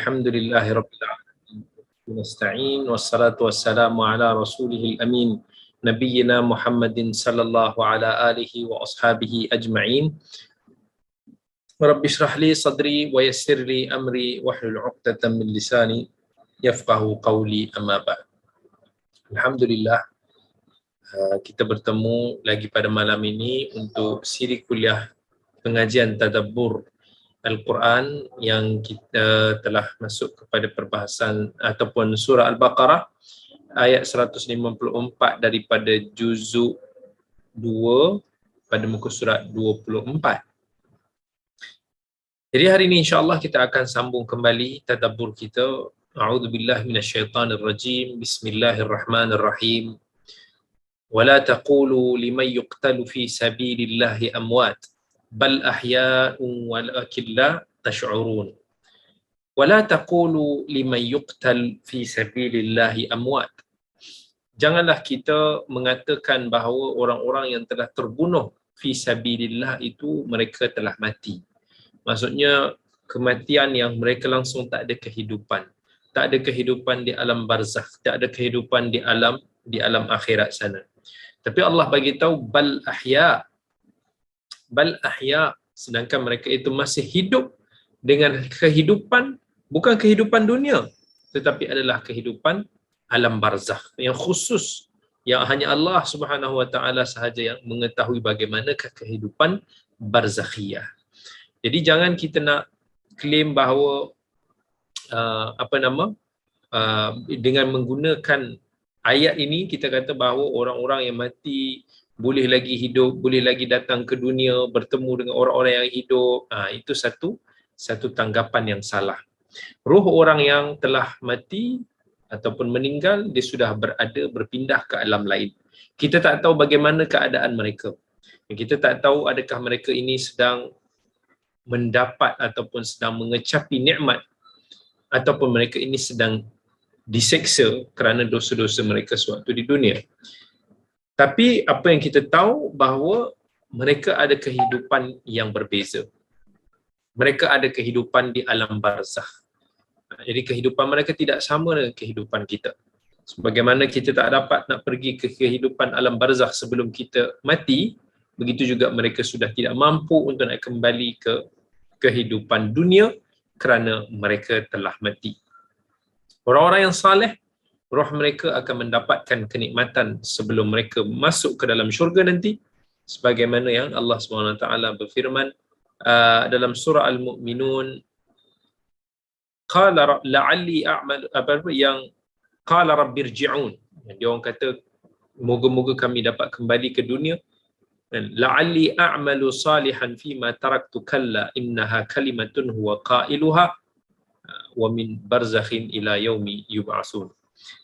Alhamdulillahirabbil alamin. Nasta'in wassalatu wassalamu ala rasulihil amin. Nabiyyina Muhammadin sallallahu ala alihi wa ashabihi ajma'in. Rabbi shrah li sadri wa yassir li amri wahlul 'uqdatam min lisani yafqahu qawli, amma ba'd. Alhamdulillah, kita bertemu lagi pada malam ini untuk siri kuliah pengajian tadabbur Al-Quran yang kita telah masuk kepada perbahasan ataupun surah Al-Baqarah ayat 154 daripada juzuk 2 pada muka surat 24. Jadi hari ini insya-Allah kita akan sambung kembali tadabbur kita. A'udzubillahi minasyaitonirrajim. Bismillahirrahmanirrahim. Wala taqulu liman yuqtalu fi sabilillahi amwat bal ahya'un walakin la tash'urun. Wala taqulu liman yuqtal fi sabilillahi amwat. Janganlah kita mengatakan bahawa orang-orang yang telah terbunuh fi sabilillah itu mereka telah mati. Maksudnya kematian yang mereka langsung tak ada kehidupan. Tak ada kehidupan di alam barzakh, tak ada kehidupan di alam akhirat sana. Tapi Allah bagi tahu bal ahya, sedangkan mereka itu masih hidup dengan kehidupan, bukan kehidupan dunia, tetapi adalah kehidupan alam barzakh yang khusus, yang hanya Allah Subhanahu wa taala sahaja yang mengetahui bagaimanakah kehidupan barzakhiyah. Jadi jangan kita nak claim bahawa dengan menggunakan ayat ini kita kata bahawa orang-orang yang mati boleh lagi hidup, boleh lagi datang ke dunia bertemu dengan orang-orang yang hidup. Itu satu tanggapan yang salah. Roh orang yang telah mati ataupun meninggal, dia sudah berpindah ke alam lain. Kita tak tahu bagaimana keadaan mereka. Kita tak tahu adakah mereka ini sedang mendapat ataupun sedang mengecapi nikmat, ataupun mereka ini sedang diseksa kerana dosa-dosa mereka sewaktu di dunia. Tapi apa yang kita tahu bahawa mereka ada kehidupan yang berbeza. Mereka ada kehidupan di alam barzakh. Jadi kehidupan mereka tidak sama dengan kehidupan kita. Sebagaimana kita tak dapat nak pergi ke kehidupan alam barzakh sebelum kita mati, begitu juga mereka sudah tidak mampu untuk nak kembali ke kehidupan dunia kerana mereka telah mati. Orang-orang yang saleh, roh mereka akan mendapatkan kenikmatan sebelum mereka masuk ke dalam syurga nanti, sebagaimana yang Allah SWT berfirman dalam surah Al-Mu'minun, qala la'alli a'mal yang qala rabbirji'un. Dia orang kata moga-moga kami dapat kembali ke dunia. La'alli a'malu salihan fima taraktu kalla innaha kalimatun huwa qailuha wa min barzakhin ila yaumi yub'atsun.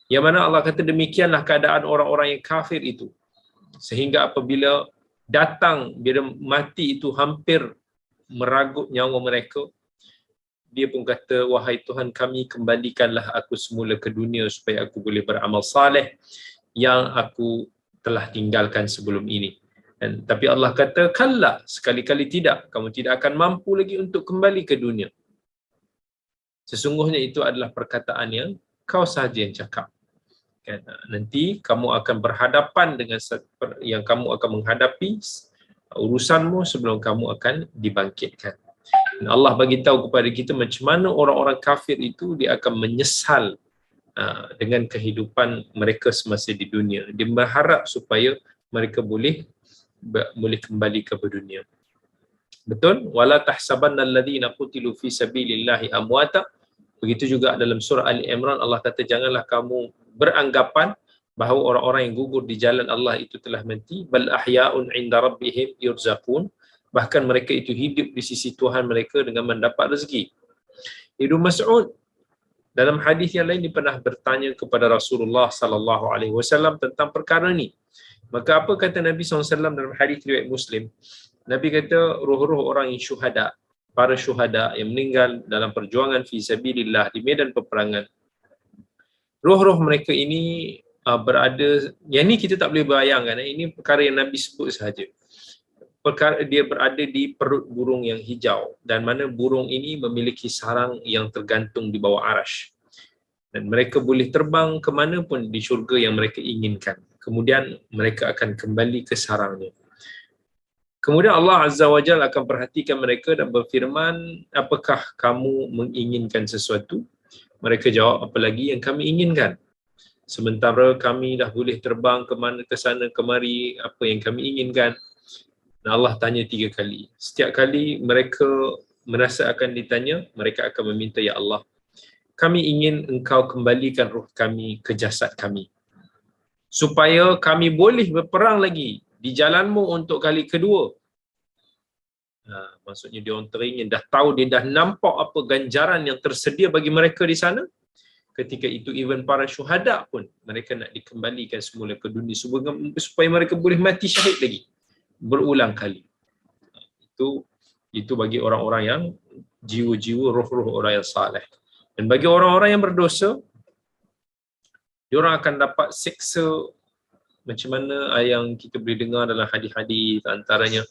Yang mana Allah kata demikianlah keadaan orang-orang yang kafir itu, sehingga apabila datang, bila mati itu hampir meragut nyawa mereka, dia pun kata, wahai Tuhan kami, kembalikanlah aku semula ke dunia supaya aku boleh beramal saleh yang aku telah tinggalkan sebelum ini. Tapi Allah kata, kalla, sekali-kali tidak, kamu tidak akan mampu lagi untuk kembali ke dunia. Sesungguhnya itu adalah perkataan yang kau sahaja yang cakap. Nanti kamu akan berhadapan dengan yang kamu akan menghadapi urusanmu sebelum kamu akan dibangkitkan. Dan Allah bagi tahu kepada kita macam mana orang-orang kafir itu dia akan menyesal dengan kehidupan mereka semasa di dunia. Dia berharap supaya mereka boleh kembali ke dunia. Betul? Wala tahsabanna alladhina qutilu fi sabilillahi amwata. Begitu juga dalam surah Ali Imran Allah kata janganlah kamu beranggapan bahawa orang-orang yang gugur di jalan Allah itu telah mati, bal ahya'un 'inda rabbihim yurzaqun. Bahkan mereka itu hidup di sisi Tuhan mereka dengan mendapat rezeki. Ibnu Mas'ud dalam hadis yang lain dia pernah bertanya kepada Rasulullah sallallahu alaihi wasallam tentang perkara ni. Maka apa kata Nabi SAW dalam hadis riwayat Muslim? Nabi kata roh-roh orang yang syuhada, para syuhada yang meninggal dalam perjuangan fi sabilillah di medan peperangan, roh-roh mereka ini berada, yang ni kita tak boleh bayangkan, ini perkara yang Nabi sebut sahaja. perkara dia berada di perut burung yang hijau, dan mana burung ini memiliki sarang yang tergantung di bawah arasy, dan mereka boleh terbang ke mana pun di syurga yang mereka inginkan. Kemudian mereka akan kembali ke sarangnya. Kemudian Allah Azza wa Jalla akan perhatikan mereka dan berfirman, apakah kamu menginginkan sesuatu? Mereka jawab, apa lagi yang kami inginkan? Sementara kami dah boleh terbang ke mana, ke sana, kemari, apa yang kami inginkan. Dan Allah tanya 3 kali. Setiap kali mereka merasa akan ditanya, mereka akan meminta, ya Allah, kami ingin engkau kembalikan roh kami ke jasad kami, supaya kami boleh berperang lagi di jalanmu untuk kali kedua. Maksudnya dia orang teringin, dah tahu, dia dah nampak apa ganjaran yang tersedia bagi mereka di sana. Ketika itu even para syuhada pun mereka nak dikembalikan semula ke dunia supaya mereka boleh mati syahid lagi berulang kali. Itu bagi orang-orang yang jiwa-jiwa, roh-roh orang yang saleh. Dan bagi orang-orang yang berdosa, diorang akan dapat siksa macam mana yang kita boleh dengar dalam hadis-hadis, antaranya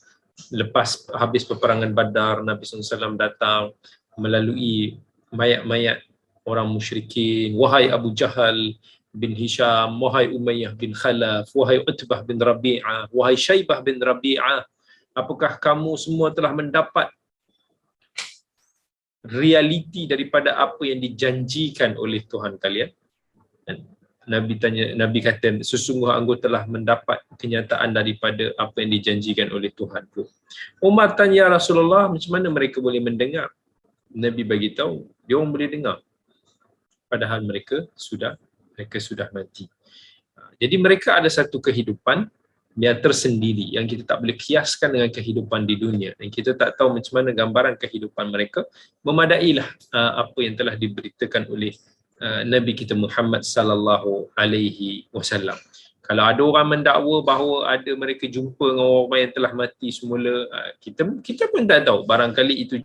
lepas habis peperangan Badar, Nabi SAW datang melalui mayat-mayat orang musyrikin. Wahai Abu Jahal bin Hisham, wahai Umayyah bin Khalaf, wahai Utbah bin Rabi'ah, wahai Syaibah bin Rabi'ah, apakah kamu semua telah mendapat realiti daripada apa yang dijanjikan oleh Tuhan kalian? Dan Nabi kata, sesungguh aku telah mendapat kenyataan daripada apa yang dijanjikan oleh Tuhanku. Umar tanya, ya Rasulullah, macam mana mereka boleh mendengar? Nabi bagi tahu, dia orang boleh dengar, padahal mereka sudah mati. Jadi mereka ada satu kehidupan yang tersendiri yang kita tak boleh kiaskan dengan kehidupan di dunia, dan kita tak tahu macam mana gambaran kehidupan mereka. Memadailah apa yang telah diberitakan oleh Nabi kita Muhammad sallallahu alaihi wasallam. Kalau ada orang mendakwa bahawa ada mereka jumpa dengan orang yang telah mati semula, kita pun tak tahu, barangkali itu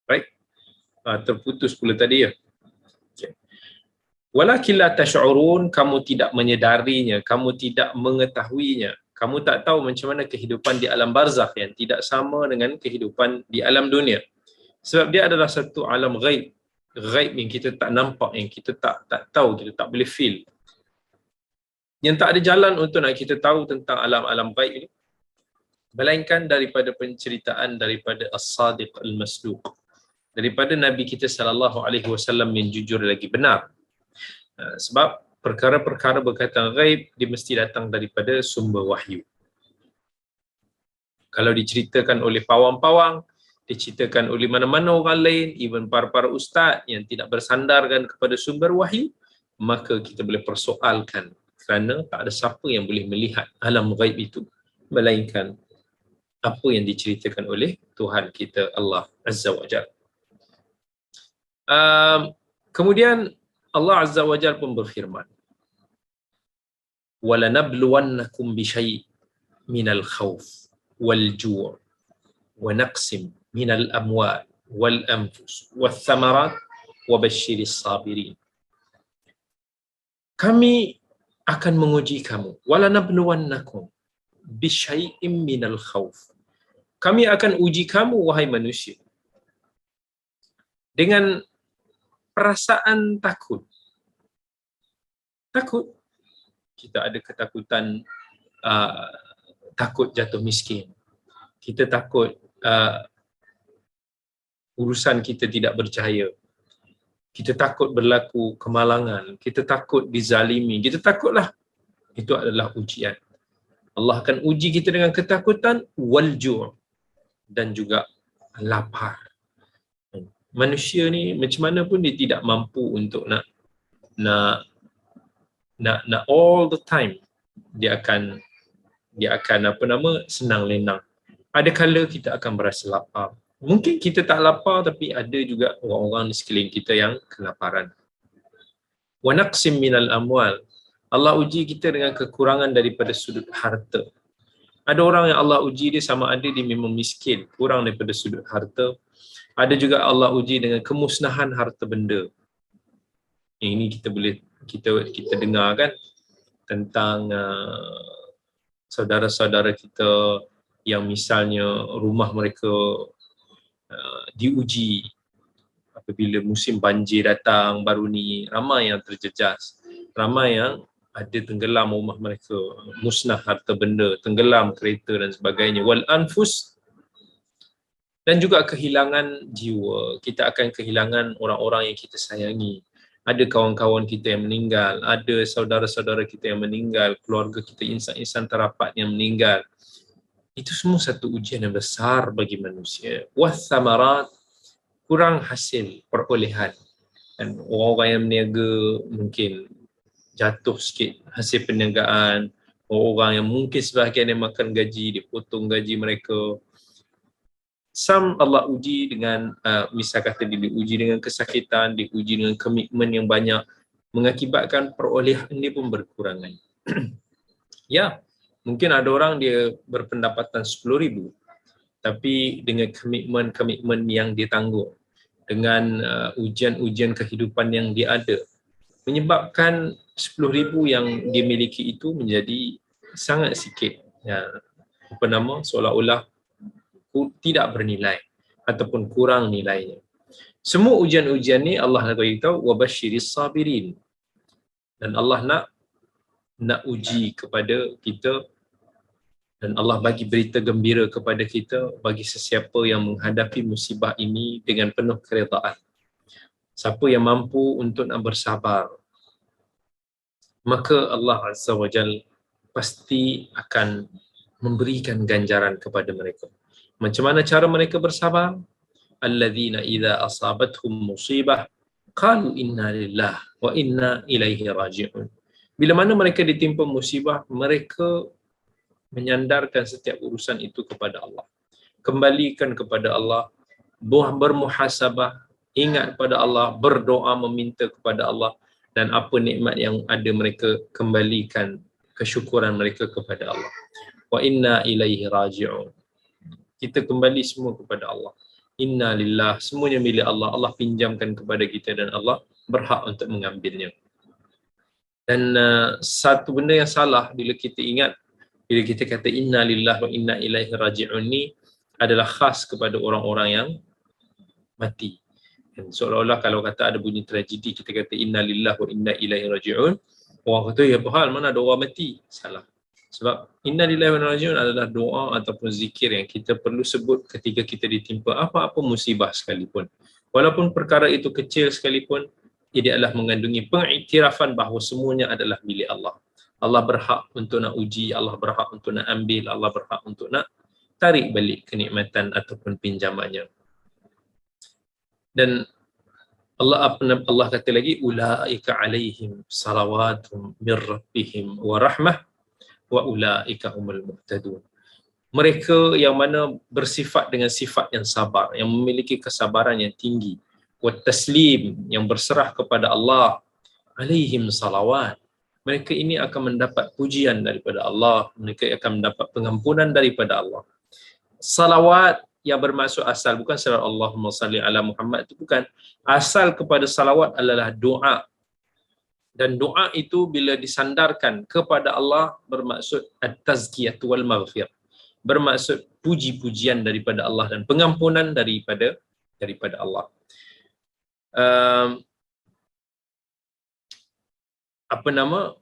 baik. Terputus pula tadi ya. Walakin la tash'urun, kamu tidak menyedarinya, kamu tidak mengetahuinya. Kamu tak tahu macam mana kehidupan di alam barzakh yang tidak sama dengan kehidupan di alam dunia. Sebab dia adalah satu alam ghaib. Ghaib yang kita tak nampak, yang kita tak tahu, kita tak boleh feel. Yang tak ada jalan untuk nak kita tahu tentang alam-alam ghaib ini, melainkan daripada penceritaan daripada As-Sadiq Al-Masduq, daripada Nabi kita sallallahu alaihi wasallam yang jujur lagi benar. Sebab perkara-perkara berkaitan ghaib dia mesti datang daripada sumber wahyu. Kalau diceritakan oleh pawang-pawang, diceritakan oleh mana-mana orang lain, even para ustaz yang tidak bersandarkan kepada sumber wahyu, maka kita boleh persoalkan, kerana tak ada siapa yang boleh melihat alam ghaib itu melainkan apa yang diceritakan oleh Tuhan kita Allah Azza wa Jalla. Kemudian Allah Azza wa Jalla pun berfirman, وَلَنَبْلُوَنَّكُمْ بِشَيْءٍ مِنَ الْخَوْفِ وَالْجُوعِ وَنَقْصٍ مِنَ الْأَمْوَالِ وَالْأَنْفُسِ وَالثَّمَرَاتِ وَبَشِّرِ الصَّابِرِينَ. Kami akan menguji kamu. وَلَنَبْلُوَنَّكُمْ بِشَيْءٍ مِنَ الْخَوْفِ. Kami akan uji kamu, wahai manusia, dengan perasaan takut. Takut. Kita ada ketakutan takut jatuh miskin. Kita takut urusan kita tidak berjaya. kita takut berlaku kemalangan, kita takut dizalimi, kita takutlah. Itu adalah ujian. Allah akan uji kita dengan ketakutan wal ju' dan juga lapar. Manusia ni macam mana pun dia tidak mampu untuk nak all the time dia akan senang lenang. Ada kala kita akan berasa lapar. Mungkin kita tak lapar, tapi ada juga orang-orang di sekeliling kita yang kelaparan. Wa naqsim minal amwal. Allah uji kita dengan kekurangan daripada sudut harta. Ada orang yang Allah uji dia sama ada dia memang miskin, kurang daripada sudut harta. Ada juga Allah uji dengan kemusnahan harta benda. Ini kita dengar kan tentang saudara-saudara kita yang misalnya rumah mereka diuji apabila musim banjir datang baru ni, ramai yang terjejas, ramai yang ada tenggelam rumah mereka, musnah harta benda, tenggelam kereta dan sebagainya. Wal anfus, dan juga kehilangan jiwa. Kita akan kehilangan orang-orang yang kita sayangi. Ada kawan-kawan kita yang meninggal, ada saudara-saudara kita yang meninggal, keluarga kita, insan-insan terapat yang meninggal. Itu semua satu ujian yang besar bagi manusia. Wathamarat, kurang hasil perolehan. Dan orang-orang yang berniaga mungkin jatuh sikit hasil perniagaan. Orang yang mungkin sebahagian yang makan gaji, dipotong gaji mereka. Some Allah uji dengan misal kata dia diuji dengan kesakitan, diuji dengan komitmen yang banyak, mengakibatkan perolehan dia pun berkurangan. Ya, mungkin ada orang dia berpendapatan 10,000, tapi dengan komitmen yang dia tanggung, dengan ujian-ujian kehidupan yang dia ada, menyebabkan 10,000 yang dia miliki itu menjadi sangat sikit. Ya, seolah-olah tidak bernilai ataupun kurang nilainya. Semua ujian-ujian ni Allah beritahu wabasyiris sabirin. Dan Allah nak uji kepada kita, dan Allah bagi berita gembira kepada kita bagi sesiapa yang menghadapi musibah ini dengan penuh keredaan. Siapa yang mampu untuk nak bersabar, maka Allah Azza wa Jal pasti akan memberikan ganjaran kepada mereka. Macam mana cara mereka bersabar? Alladzina idza asabathum musibah qalu inna lillahi wa inna ilaihi raji'un. Bila mana mereka ditimpa musibah, mereka menyandarkan setiap urusan itu kepada Allah. Kembalikan kepada Allah, bermuhasabah, ingat kepada Allah, berdoa meminta kepada Allah, dan apa nikmat yang ada mereka kembalikan kesyukuran mereka kepada Allah. Wa inna ilaihi raji'un. Kita kembali semua kepada Allah. Inna lillah, semuanya milik Allah. Allah pinjamkan kepada kita dan Allah berhak untuk mengambilnya. Dan satu benda yang salah bila kita ingat, bila kita kata inna lillah wa inna ilaihi raji'un ni adalah khas kepada orang-orang yang mati. Dan seolah-olah kalau kata ada bunyi tragedi, kita kata inna lillah wa inna ilaihi raji'un, orang kata ya bahal, mana ada orang mati. Salah. Sebab inna lillahi wa inna ilaihi raji'un adalah doa ataupun zikir yang kita perlu sebut ketika kita ditimpa apa-apa musibah sekalipun. Walaupun perkara itu kecil sekalipun, ia adalah mengandungi pengiktirafan bahawa semuanya adalah milik Allah. Allah berhak untuk nak uji, Allah berhak untuk nak ambil, Allah berhak untuk nak tarik balik kenikmatan ataupun pinjamannya. Dan Allah kata lagi, ulaika alaihim salawatum mir rabbihim wa rahmah wa ulaika humul muhtadun. Mereka yang mana bersifat dengan sifat yang sabar, yang memiliki kesabaran yang tinggi, wa taslim, yang berserah kepada Allah, alaihim salawat. Mereka ini akan mendapat pujian daripada Allah, mereka akan mendapat pengampunan daripada Allah. Salawat yang bermaksud asal, bukan salawat Allahumma salli ala Muhammad, itu bukan. Asal kepada salawat adalah doa. Dan doa itu bila disandarkan kepada Allah bermaksud at-tazkiyah wal maghfirah. Bermaksud puji-pujian daripada Allah dan pengampunan daripada Allah.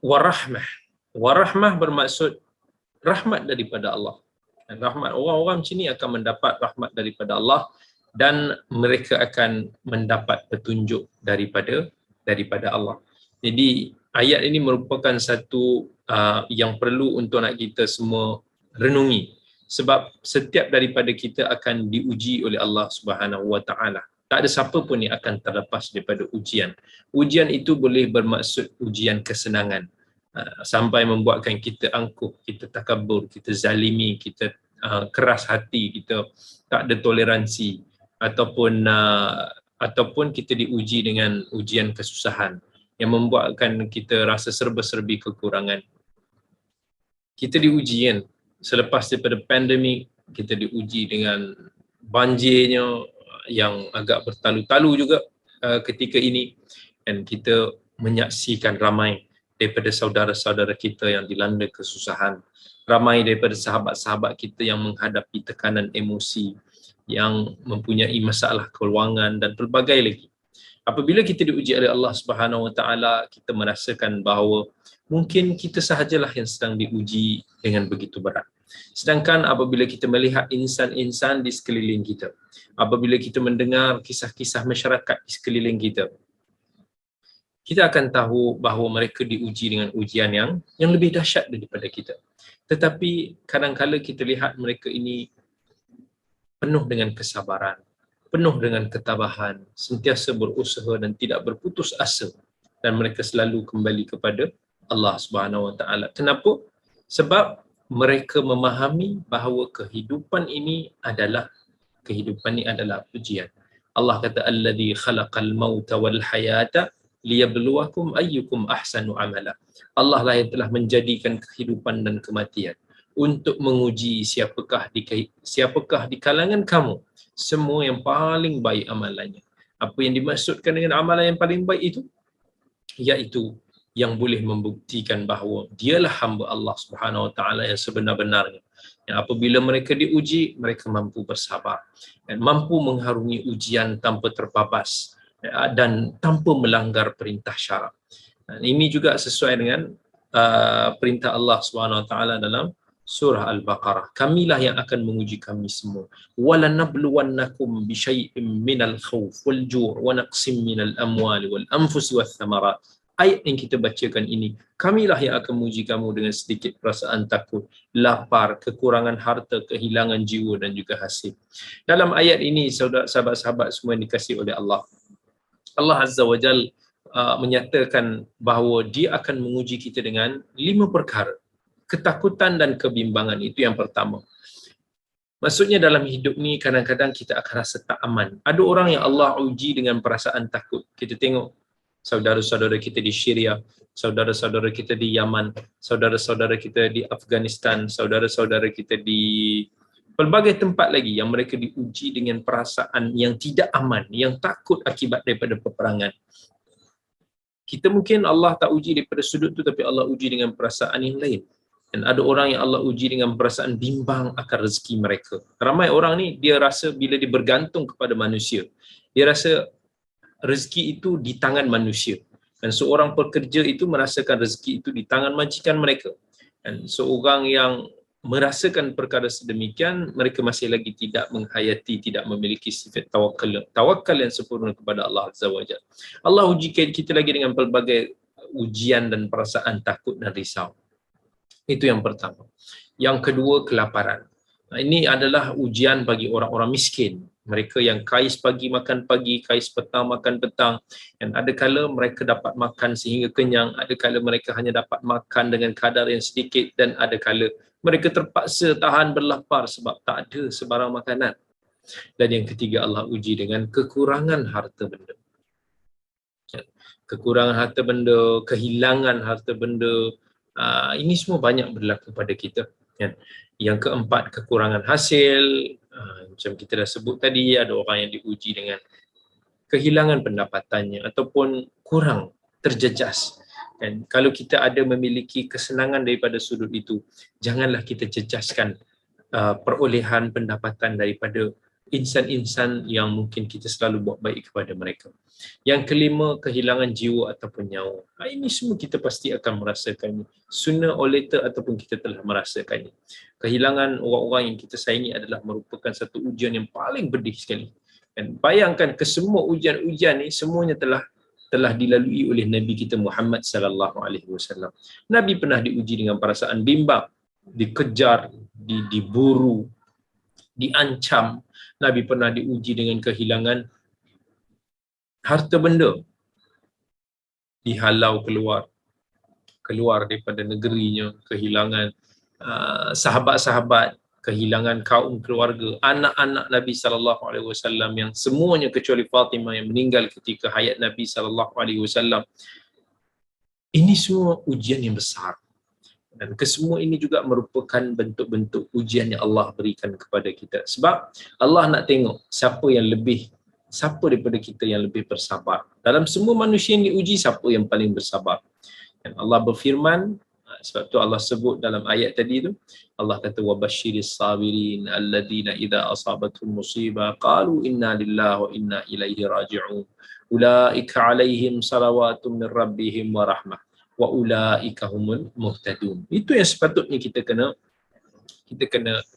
Warahmah. Warahmah bermaksud rahmat daripada Allah. Dan rahmat orang-orang macam ni akan mendapat rahmat daripada Allah dan mereka akan mendapat petunjuk daripada Allah. Jadi ayat ini merupakan satu yang perlu untuk nak kita semua renungi, sebab setiap daripada kita akan diuji oleh Allah Subhanahu Wa Taala. Tak ada siapa pun yang akan terlepas daripada ujian. Ujian itu boleh bermaksud ujian kesenangan, sampai membuatkan kita angkuh, kita takabur, kita zalimi, kita keras hati, kita tak ada toleransi, ataupun kita diuji dengan ujian kesusahan yang membuatkan kita rasa serba-serbi kekurangan. Kita diuji kan, selepas daripada pandemik, kita diuji dengan banjirnya yang agak bertalu-talu juga ketika ini, dan kita menyaksikan ramai daripada saudara-saudara kita yang dilanda kesusahan, ramai daripada sahabat-sahabat kita yang menghadapi tekanan emosi, yang mempunyai masalah kewangan dan pelbagai lagi. Apabila kita diuji oleh Allah Subhanahu Wa Taala, kita merasakan bahawa mungkin kita sahajalah yang sedang diuji dengan begitu berat. Sedangkan apabila kita melihat insan-insan di sekeliling kita, apabila kita mendengar kisah-kisah masyarakat di sekeliling kita, kita akan tahu bahawa mereka diuji dengan ujian yang lebih dahsyat daripada kita. Tetapi kadang-kala kita lihat mereka ini penuh dengan kesabaran, penuh dengan ketabahan, sentiasa berusaha dan tidak berputus asa, dan mereka selalu kembali kepada Allah Subhanahu Wa Taala. Kenapa? Sebab mereka memahami bahawa kehidupan ini adalah ujian. Allah kata alladzi khalaqal mauta wal hayata liyabluwakum ayyukum ahsanu amala. Allah lah yang telah menjadikan kehidupan dan kematian untuk menguji siapakah di kalangan kamu semua yang paling baik amalannya. Apa yang dimaksudkan dengan amalan yang paling baik itu? Iaitu yang boleh membuktikan bahawa dialah hamba Allah Subhanahu Wa Taala yang sebenar-benarnya. Yang apabila mereka diuji, mereka mampu bersabar dan mampu mengharungi ujian tanpa terbabas dan tanpa melanggar perintah syarak. Dan ini juga sesuai dengan perintah Allah Subhanahu Wa Taala dalam surah Al-Baqarah. Kamilah yang akan menguji kami semua. Walanabluwannakum bisyai'im minal khawf wal ju' wa naqsim minal amwali wal anfusi wath thamarat. Ayat yang kita bacakan ini, kamilah yang akan menguji kamu dengan sedikit perasaan takut, lapar, kekurangan harta, kehilangan jiwa dan juga hasil. Dalam ayat ini, sahabat-sahabat semua yang dikasihi oleh Allah, Allah Azza wa Jal menyatakan bahawa dia akan menguji kita dengan 5 perkara. Ketakutan dan kebimbangan, itu yang pertama. Maksudnya dalam hidup ni kadang-kadang kita akan rasa tak aman. Ada orang yang Allah uji dengan perasaan takut. Kita tengok saudara-saudara kita di Syria, saudara-saudara kita di Yaman, saudara-saudara kita di Afghanistan, saudara-saudara kita di pelbagai tempat lagi yang mereka diuji dengan perasaan yang tidak aman, yang takut akibat daripada peperangan. Kita mungkin Allah tak uji daripada sudut tu, tapi Allah uji dengan perasaan yang lain. Dan ada orang yang Allah uji dengan perasaan bimbang akan rezeki mereka. Ramai orang ni dia rasa bila dia bergantung kepada manusia, dia rasa rezeki itu di tangan manusia. Dan seorang pekerja itu merasakan rezeki itu di tangan majikan mereka. Dan seorang yang merasakan perkara sedemikian, mereka masih lagi tidak menghayati, tidak memiliki sifat tawakal yang sempurna kepada Allah Azza wa Jalla. Allah uji kita lagi dengan pelbagai ujian dan perasaan takut dan risau. Itu yang pertama. Yang kedua, kelaparan. Ini adalah ujian bagi orang-orang miskin. Mereka yang kais pagi makan pagi, kais petang makan petang. Dan adakala mereka dapat makan sehingga kenyang, adakala mereka hanya dapat makan dengan kadar yang sedikit, dan adakala mereka terpaksa tahan berlapar sebab tak ada sebarang makanan. Dan yang ketiga, Allah uji dengan kekurangan harta benda. Kekurangan harta benda, kehilangan harta benda, ini semua banyak berlaku pada kita. Yang keempat, kekurangan hasil. Macam kita dah sebut tadi, ada orang yang diuji dengan kehilangan pendapatannya ataupun kurang terjejas. Dan kalau kita ada memiliki kesenangan daripada sudut itu, janganlah kita jejaskan perolehan pendapatan daripada insan-insan yang mungkin kita selalu buat baik kepada mereka. Yang kelima, kehilangan jiwa ataupun nyawa. Ini semua kita pasti akan merasakannya, sooner or later, ataupun kita telah merasakannya. Kehilangan orang-orang yang kita sayangi adalah merupakan satu ujian yang paling pedih sekali. Dan bayangkan kesemua ujian-ujian ni semuanya telah dilalui oleh Nabi kita Muhammad sallallahu alaihi wasallam. Nabi pernah diuji dengan perasaan bimbang, dikejar, diburu, diancam. Nabi pernah diuji dengan kehilangan harta benda, dihalau keluar daripada negerinya, kehilangan sahabat-sahabat, kehilangan kaum keluarga, anak-anak Nabi sallallahu alaihi wasallam yang semuanya kecuali Fatimah yang meninggal ketika hayat Nabi sallallahu alaihi wasallam. Ini semua ujian yang besar. Dan kesemua ini juga merupakan bentuk-bentuk ujian yang Allah berikan kepada kita. Sebab Allah nak tengok siapa daripada kita yang lebih bersabar. Dalam semua manusia yang diuji, siapa yang paling bersabar. Dan Allah berfirman, sebab tu Allah sebut dalam ayat tadi tu, Allah kata wabasyiris sabirin alladhina idza asabatuhum musibah qalu inna lillahi wa inna ilaihi raji'un ulaika alaihim salawatun min rabbihim wa rahmah wa ulaika humul muhtadun. Itu yang sepatutnya kita kena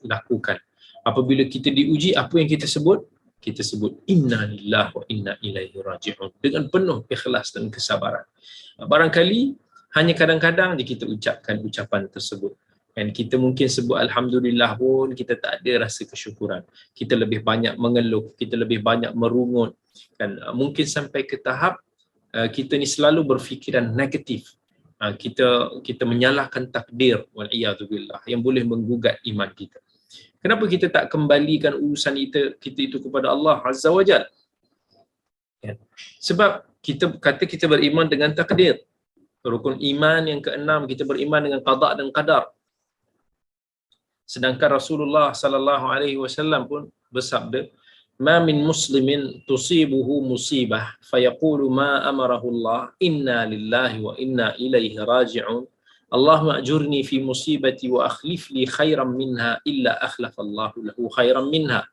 lakukan. Apabila kita diuji, apa yang kita sebut? Kita sebut inna lillahi wa inna ilaihi raji'un dengan penuh ikhlas dan kesabaran. Barangkali hanya kadang-kadang je kita ucapkan ucapan tersebut. Dan kita mungkin sebut alhamdulillah pun kita tak ada rasa kesyukuran. Kita lebih banyak mengeluh, kita lebih banyak merungut. Dan mungkin sampai ke tahap kita ni selalu berfikiran negatif. Kita menyalahkan takdir wal-iyadzubillah yang boleh menggugat iman kita. Kenapa kita tak kembalikan urusan kita itu kepada Allah Azza wa Jalla? Sebab kita kata kita beriman dengan takdir. Rukun iman yang keenam, kita beriman dengan qada dan qadar. Sedangkan Rasulullah sallallahu alaihi wasallam pun bersabda, "Ma min muslimin tusibuhu musibah fayaqulu ma amarahu Allah, inna lillahi wa inna ilaihi raji'un. Allahumma ajurni fi musibati wa akhlif li khairan minha illa akhlafa Allahu lahu khairan minha."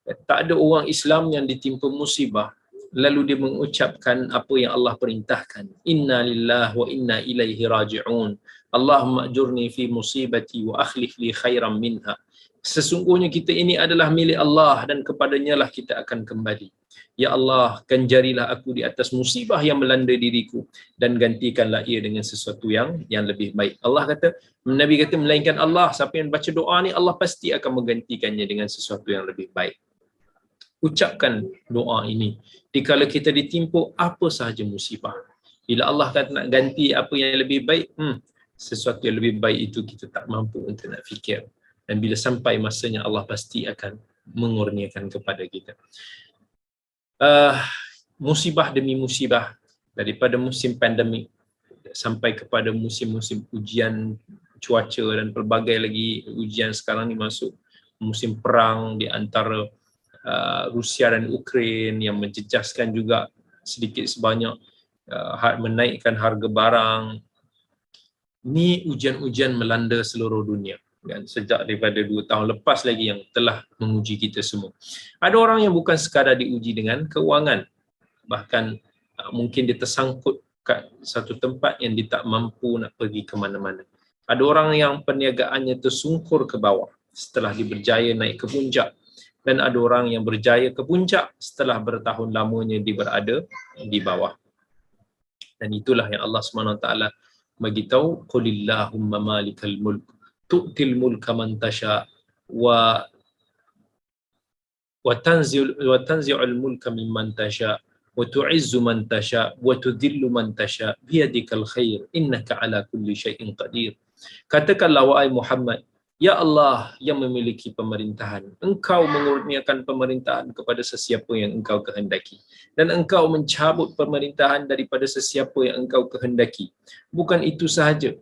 Tak ada orang Islam yang ditimpa musibah lalu dia mengucapkan apa yang Allah perintahkan, inna lillahi wa inna ilaihi raji'un, Allahumma ajurni fi musibati wa akhlif li khairan minha. Sesungguhnya kita ini adalah milik Allah dan kepadanya lah kita akan kembali. Ya Allah, ganjarilah aku di atas musibah yang melanda diriku dan gantikanlah ia dengan sesuatu yang lebih baik. Allah kata, Nabi kata, melainkan Allah, siapa yang baca doa ni, Allah pasti akan menggantikannya dengan sesuatu yang lebih baik. Ucapkan doa ini dikala kita ditimpa apa sahaja musibah. Bila Allah kata nak ganti apa yang lebih baik, sesuatu yang lebih baik itu kita tak mampu untuk nak fikir. Dan bila sampai masanya, Allah pasti akan mengurniakan kepada kita. Musibah demi musibah, daripada musim pandemik sampai kepada musim-musim ujian cuaca dan pelbagai lagi ujian sekarang ni, masuk musim perang di antara Rusia dan Ukraine yang menjejaskan juga sedikit sebanyak, menaikkan harga barang. Ni ujian-ujian melanda seluruh dunia. Kan, sejak daripada 2 tahun lepas lagi yang telah menguji kita semua. Ada orang yang bukan sekadar diuji dengan keuangan, bahkan mungkin dia tersangkut kat satu tempat yang dia tak mampu nak pergi ke mana-mana. Ada orang yang perniagaannya tersungkur ke bawah setelah dia berjaya naik ke puncak, dan ada orang yang berjaya ke puncak setelah bertahun lamanya dia berada di bawah. Dan itulah yang Allah SWT bagi tahu, qulillahumma malikal mulk tu'til mulka man tasha wa tanzi'ul mulka mimman tasha wa tu'izzu man tasha wa tudhillu man tasha biyadikal khair innaka ala kulli syai'in qadir. Katakanlah wahai Muhammad, ya Allah yang memiliki pemerintahan, engkau mengurniakan pemerintahan kepada sesiapa yang engkau kehendaki, dan engkau mencabut pemerintahan daripada sesiapa yang engkau kehendaki. Bukan itu sahaja,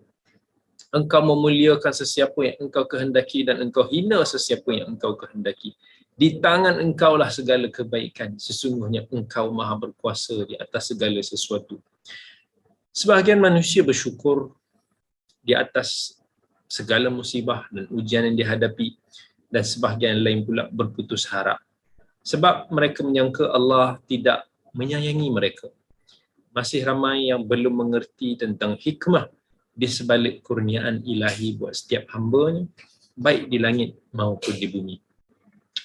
engkau memuliakan sesiapa yang engkau kehendaki dan engkau hina sesiapa yang engkau kehendaki. Di tangan engkaulah segala kebaikan, sesungguhnya engkau maha berkuasa di atas segala sesuatu. Sebahagian manusia bersyukur di atas segala musibah dan ujian yang dihadapi, dan sebahagian lain pula berputus harap sebab mereka menyangka Allah tidak menyayangi mereka. Masih ramai yang belum mengerti tentang hikmah di sebalik kurniaan ilahi buat setiap hamba-Nya, baik di langit maupun di bumi.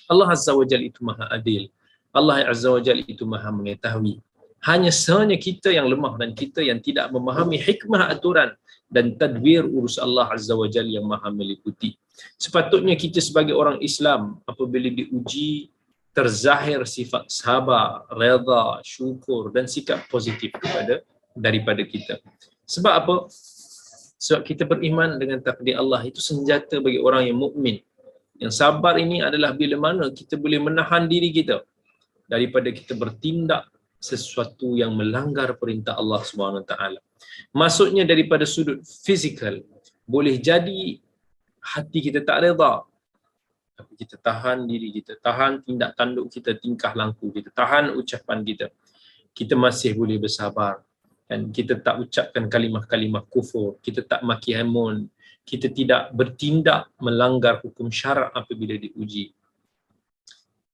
Allah Azza wa Jalla itu maha adil, Allah Azza wa Jalla itu Maha mengetahui. Hanya kita yang lemah dan kita yang tidak memahami hikmah aturan dan tadbir urus Allah Azza wa Jalla yang Maha meliputi. Sepatutnya kita sebagai orang Islam apabila diuji terzahir sifat sabar, redha, syukur dan sikap positif daripada kita. Sebab apa? Sebab kita beriman dengan takdir Allah itu senjata bagi orang yang mukmin. Yang sabar ini adalah bila mana kita boleh menahan diri kita daripada kita bertindak sesuatu yang melanggar perintah Allah Subhanahu Wa Taala. Maksudnya daripada sudut fizikal, boleh jadi hati kita tak redha, tapi kita tahan diri kita, tahan tindak tanduk kita, tingkah laku kita, tahan ucapan kita. Kita masih boleh bersabar. Dan kita tak ucapkan kalimah-kalimah kufur, kita tak maki hamun, kita tidak bertindak melanggar hukum syarak apabila diuji.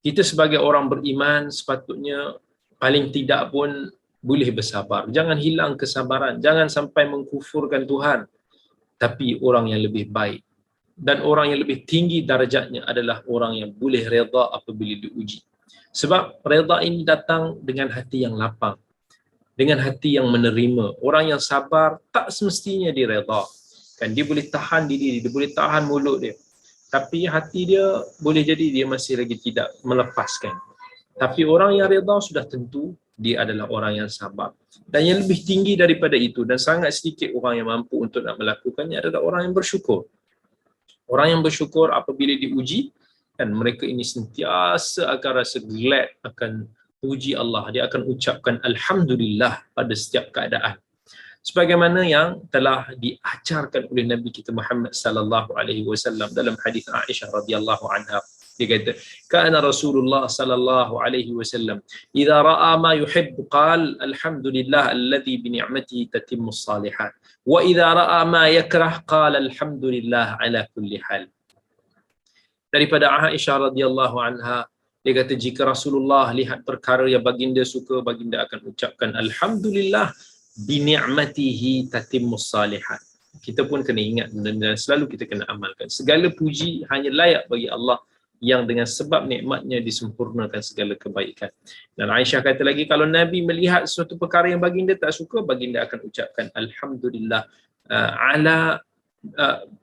Kita sebagai orang beriman sepatutnya paling tidak pun boleh bersabar. Jangan hilang kesabaran, jangan sampai mengkufurkan Tuhan. Tapi orang yang lebih baik dan orang yang lebih tinggi darjatnya adalah orang yang boleh redha apabila diuji. Sebab redha ini datang dengan hati yang lapang, dengan hati yang menerima. Orang yang sabar tak semestinya dia redha. Kan dia boleh tahan diri dia boleh tahan mulut dia. Tapi hati dia boleh jadi dia masih lagi tidak melepaskan. Tapi orang yang redha sudah tentu dia adalah orang yang sabar. Dan yang lebih tinggi daripada itu dan sangat sedikit orang yang mampu untuk nak melakukannya adalah orang yang bersyukur. Orang yang bersyukur apabila diuji dan mereka ini sentiasa akan rasa glad akan puji Allah. Dia akan ucapkan Alhamdulillah pada setiap keadaan. Sebagaimana yang telah diajarkan oleh Nabi kita Muhammad sallallahu alaihi wasallam dalam hadis Aisyah radhiyallahu anha. Dia kata, "Kana Rasulullah sallallahu alaihi wasallam idza ra'a ma yuhibbu qala alhamdulillah alladhi bi ni'matihi tatimmu shalihat wa idza ra'a ma yakrah qala alhamdulillah ala kulli hal." Daripada Aisyah radhiyallahu anha, dia kata jika Rasulullah lihat perkara yang baginda suka, baginda akan ucapkan alhamdulillah bi ni'matihi tatimmu shalihat. Kita pun kena ingat dan selalu kita kena amalkan. Segala puji hanya layak bagi Allah yang dengan sebab nikmatnya disempurnakan segala kebaikan. Dan Aisyah kata lagi, kalau Nabi melihat suatu perkara yang baginda tak suka, baginda akan ucapkan alhamdulillah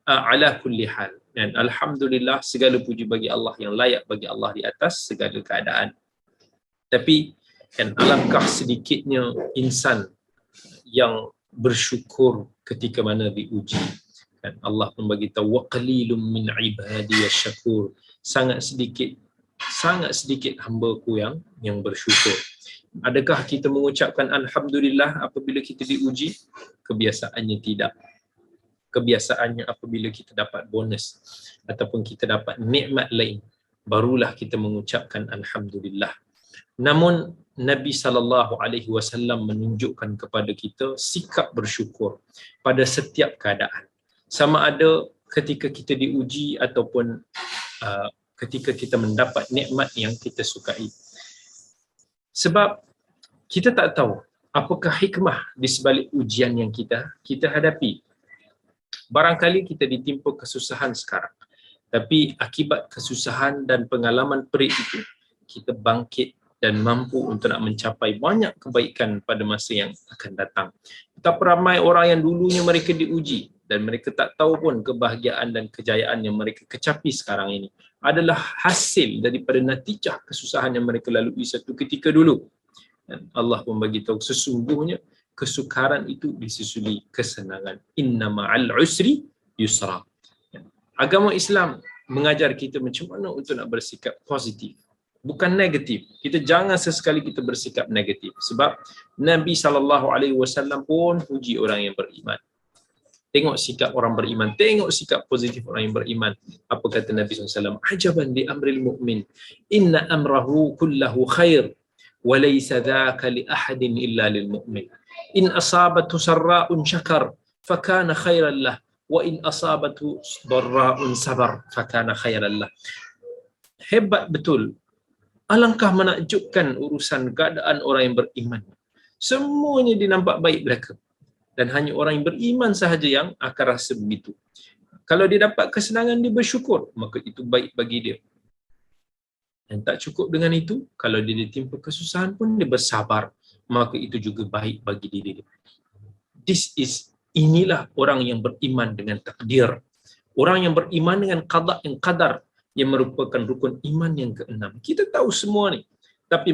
ala kulli hal. Dan alhamdulillah segala puji bagi Allah yang layak bagi Allah di atas segala keadaan. Tapi kan alangkah sedikitnya insan yang bersyukur ketika mana diuji. Kan Allah pun bagi tahu wa qalilum min ibadiyasy syakur. Sangat sedikit hamba-Ku yang bersyukur. Adakah kita mengucapkan alhamdulillah apabila kita diuji? Kebiasaannya tidak. Kebiasaannya apabila kita dapat bonus ataupun kita dapat nikmat lain, barulah kita mengucapkan alhamdulillah. Namun Nabi sallallahu alaihi wasallam menunjukkan kepada kita sikap bersyukur pada setiap keadaan. Sama ada ketika kita diuji ataupun ketika kita mendapat nikmat yang kita sukai. Sebab kita tak tahu apakah hikmah di sebalik ujian yang kita hadapi. Barangkali kita ditimpa kesusahan sekarang, tapi akibat kesusahan dan pengalaman perit itu, kita bangkit dan mampu untuk nak mencapai banyak kebaikan pada masa yang akan datang. Betapa ramai orang yang dulunya mereka diuji dan mereka tak tahu pun kebahagiaan dan kejayaan yang mereka kecapi sekarang ini adalah hasil daripada natijah kesusahan yang mereka lalui satu ketika dulu. Dan Allah pun bagi tahu sesungguhnya kesukaran itu disusuli kesenangan. Inna ma'al usri yusra. Agama Islam mengajar kita macam mana untuk nak bersikap positif, bukan negatif. Kita jangan sesekali kita bersikap negatif. Sebab Nabi SAW pun puji orang yang beriman. Tengok sikap orang beriman, tengok sikap positif orang yang beriman. Apa kata Nabi SAW? Ajaban li amril mu'min, inna amrahu kullahu khair, wa laysa dhaka li ahadin illa lil mu'min. In asabatu sarra'un syakar, fakana khairan lah, wa in asabatu darra'un sabar, fakana khairan lah. Hebat betul. Alangkah menakjubkan urusan keadaan orang yang beriman. Semuanya dinampak baik belaka. Dan hanya orang yang beriman sahaja yang akan rasa begitu. Kalau dia dapat kesenangan, dia bersyukur, maka itu baik bagi dia. Dan tak cukup dengan itu, kalau dia ditimpa kesusahan pun dia bersabar, maka itu juga baik bagi diri dia. Inilah orang yang beriman dengan takdir. Orang yang beriman dengan qada dan qadar, yang merupakan rukun iman yang keenam. Kita tahu semua ni. Tapi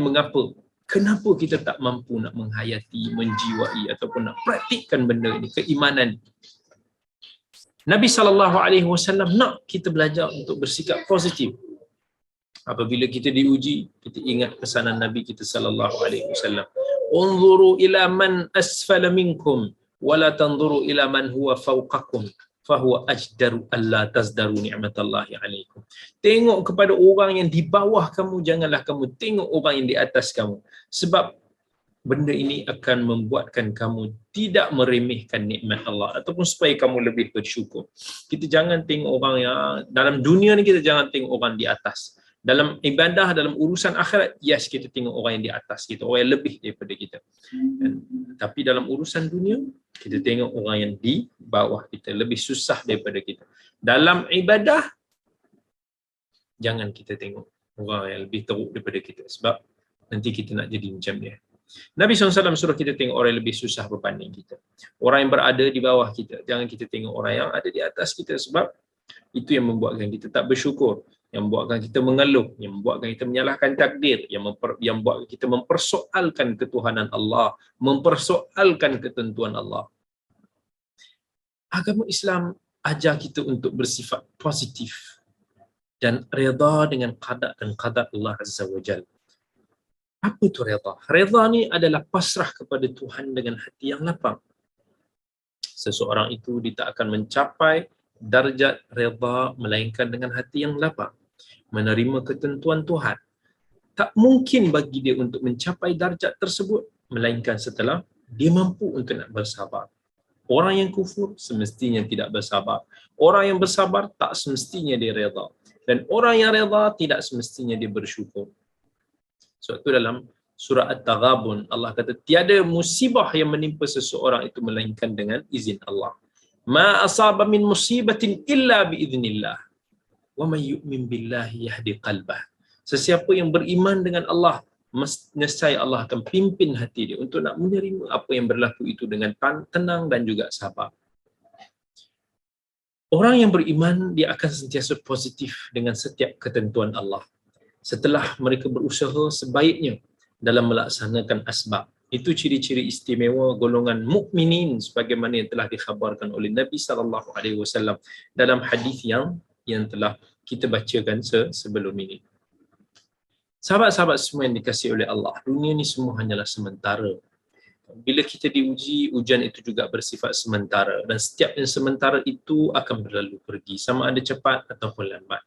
kenapa kita tak mampu nak menghayati, menjiwai ataupun nak praktikkan benda ini, keimanan? Nabi SAW nak kita belajar untuk bersikap positif. Apabila kita diuji, kita ingat pesanan Nabi kita SAW. Unzuru ila man asfala minkum wala tanzuru ila man huwa fawqakum fahuwa ajdaru alla tazdaru ni'matallahi alaikum. Tengok kepada orang yang di bawah kamu, janganlah kamu tengok orang yang di atas kamu, sebab benda ini akan membuatkan kamu tidak meremehkan nikmat Allah, ataupun supaya kamu lebih bersyukur. Kita jangan tengok orang yang dalam dunia ni, kita jangan tengok orang di atas. Dalam ibadah, dalam urusan akhirat, yes, kita tengok orang yang di atas kita, orang yang lebih daripada kita. Tapi dalam urusan dunia, kita tengok orang yang di bawah kita, lebih susah daripada kita. Dalam ibadah, jangan kita tengok orang yang lebih teruk daripada kita, sebab nanti kita nak jadi macam dia. Nabi SAW suruh kita tengok orang yang lebih susah berbanding kita, orang yang berada di bawah kita. Jangan kita tengok orang yang ada di atas kita, sebab itu yang membuatkan kita tak bersyukur, yang membuatkan kita mengeluh, yang membuatkan kita menyalahkan takdir, yang membuatkan kita mempersoalkan ketuhanan Allah, mempersoalkan ketentuan Allah. Agama Islam ajar kita untuk bersifat positif dan redha dengan qada dan qadar Allah Azza wa Jalla. Apa itu redha? Redha ni adalah pasrah kepada Tuhan dengan hati yang lapang. Seseorang itu dia tak akan mencapai darjat redha melainkan dengan hati yang lapang, menerima ketentuan Tuhan. Tak mungkin bagi dia untuk mencapai darjat tersebut melainkan setelah dia mampu untuk nak bersabar. Orang yang kufur semestinya tidak bersabar. Orang yang bersabar tak semestinya dia redha. Dan orang yang redha tidak semestinya dia bersyukur. Sebab itu dalam surah At-Taghabun, Allah kata, tiada musibah yang menimpa seseorang itu melainkan dengan izin Allah. Ma asaba min musibatin illa biiznillah. Wa may yu'min billahi yahdi qalbah. Sesiapa yang beriman dengan Allah, nescaya Allah akan pimpin hati dia untuk nak menerima apa yang berlaku itu dengan tenang dan juga sabar. Orang yang beriman, dia akan sentiasa positif dengan setiap ketentuan Allah. Setelah mereka berusaha sebaiknya dalam melaksanakan asbab. Itu ciri-ciri istimewa golongan mukminin sebagaimana yang telah dikhabarkan oleh Nabi SAW dalam hadis yang telah kita bacakan sebelum ini. Sahabat-sahabat semua yang dikasihi oleh Allah, dunia ni semua hanyalah sementara. Bila kita diuji, ujian itu juga bersifat sementara, dan setiap yang sementara itu akan berlalu pergi, sama ada cepat ataupun lambat.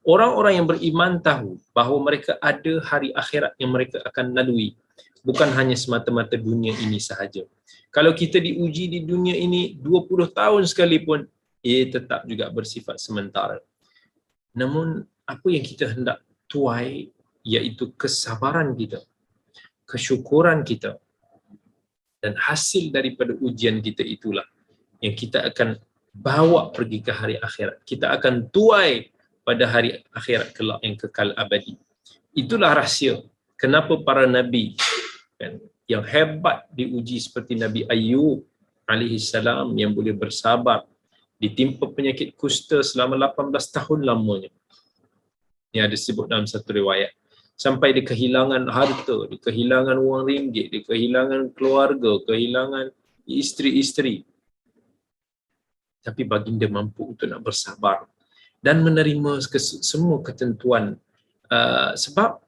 Orang-orang yang beriman tahu bahawa mereka ada hari akhirat yang mereka akan lalui, bukan hanya semata-mata dunia ini sahaja. Kalau kita diuji di dunia ini 20 tahun sekalipun, ia tetap juga bersifat sementara. Namun apa yang kita hendak tuai iaitu kesabaran kita, kesyukuran kita, dan hasil daripada ujian kita itulah yang kita akan bawa pergi ke hari akhirat. Kita akan tuai pada hari akhirat kelak yang kekal abadi. Itulah rahsia kenapa para nabi kan, yang hebat diuji seperti Nabi Ayub alaihi salam yang boleh bersabar ditimpa penyakit kusta selama 18 tahun lamanya. Ini ada disebut dalam satu riwayat. Sampai dia kehilangan harta, dia kehilangan wang ringgit, dia kehilangan keluarga, kehilangan isteri-isteri. Tapi baginda mampu untuk nak bersabar dan menerima semua ketentuan, sebab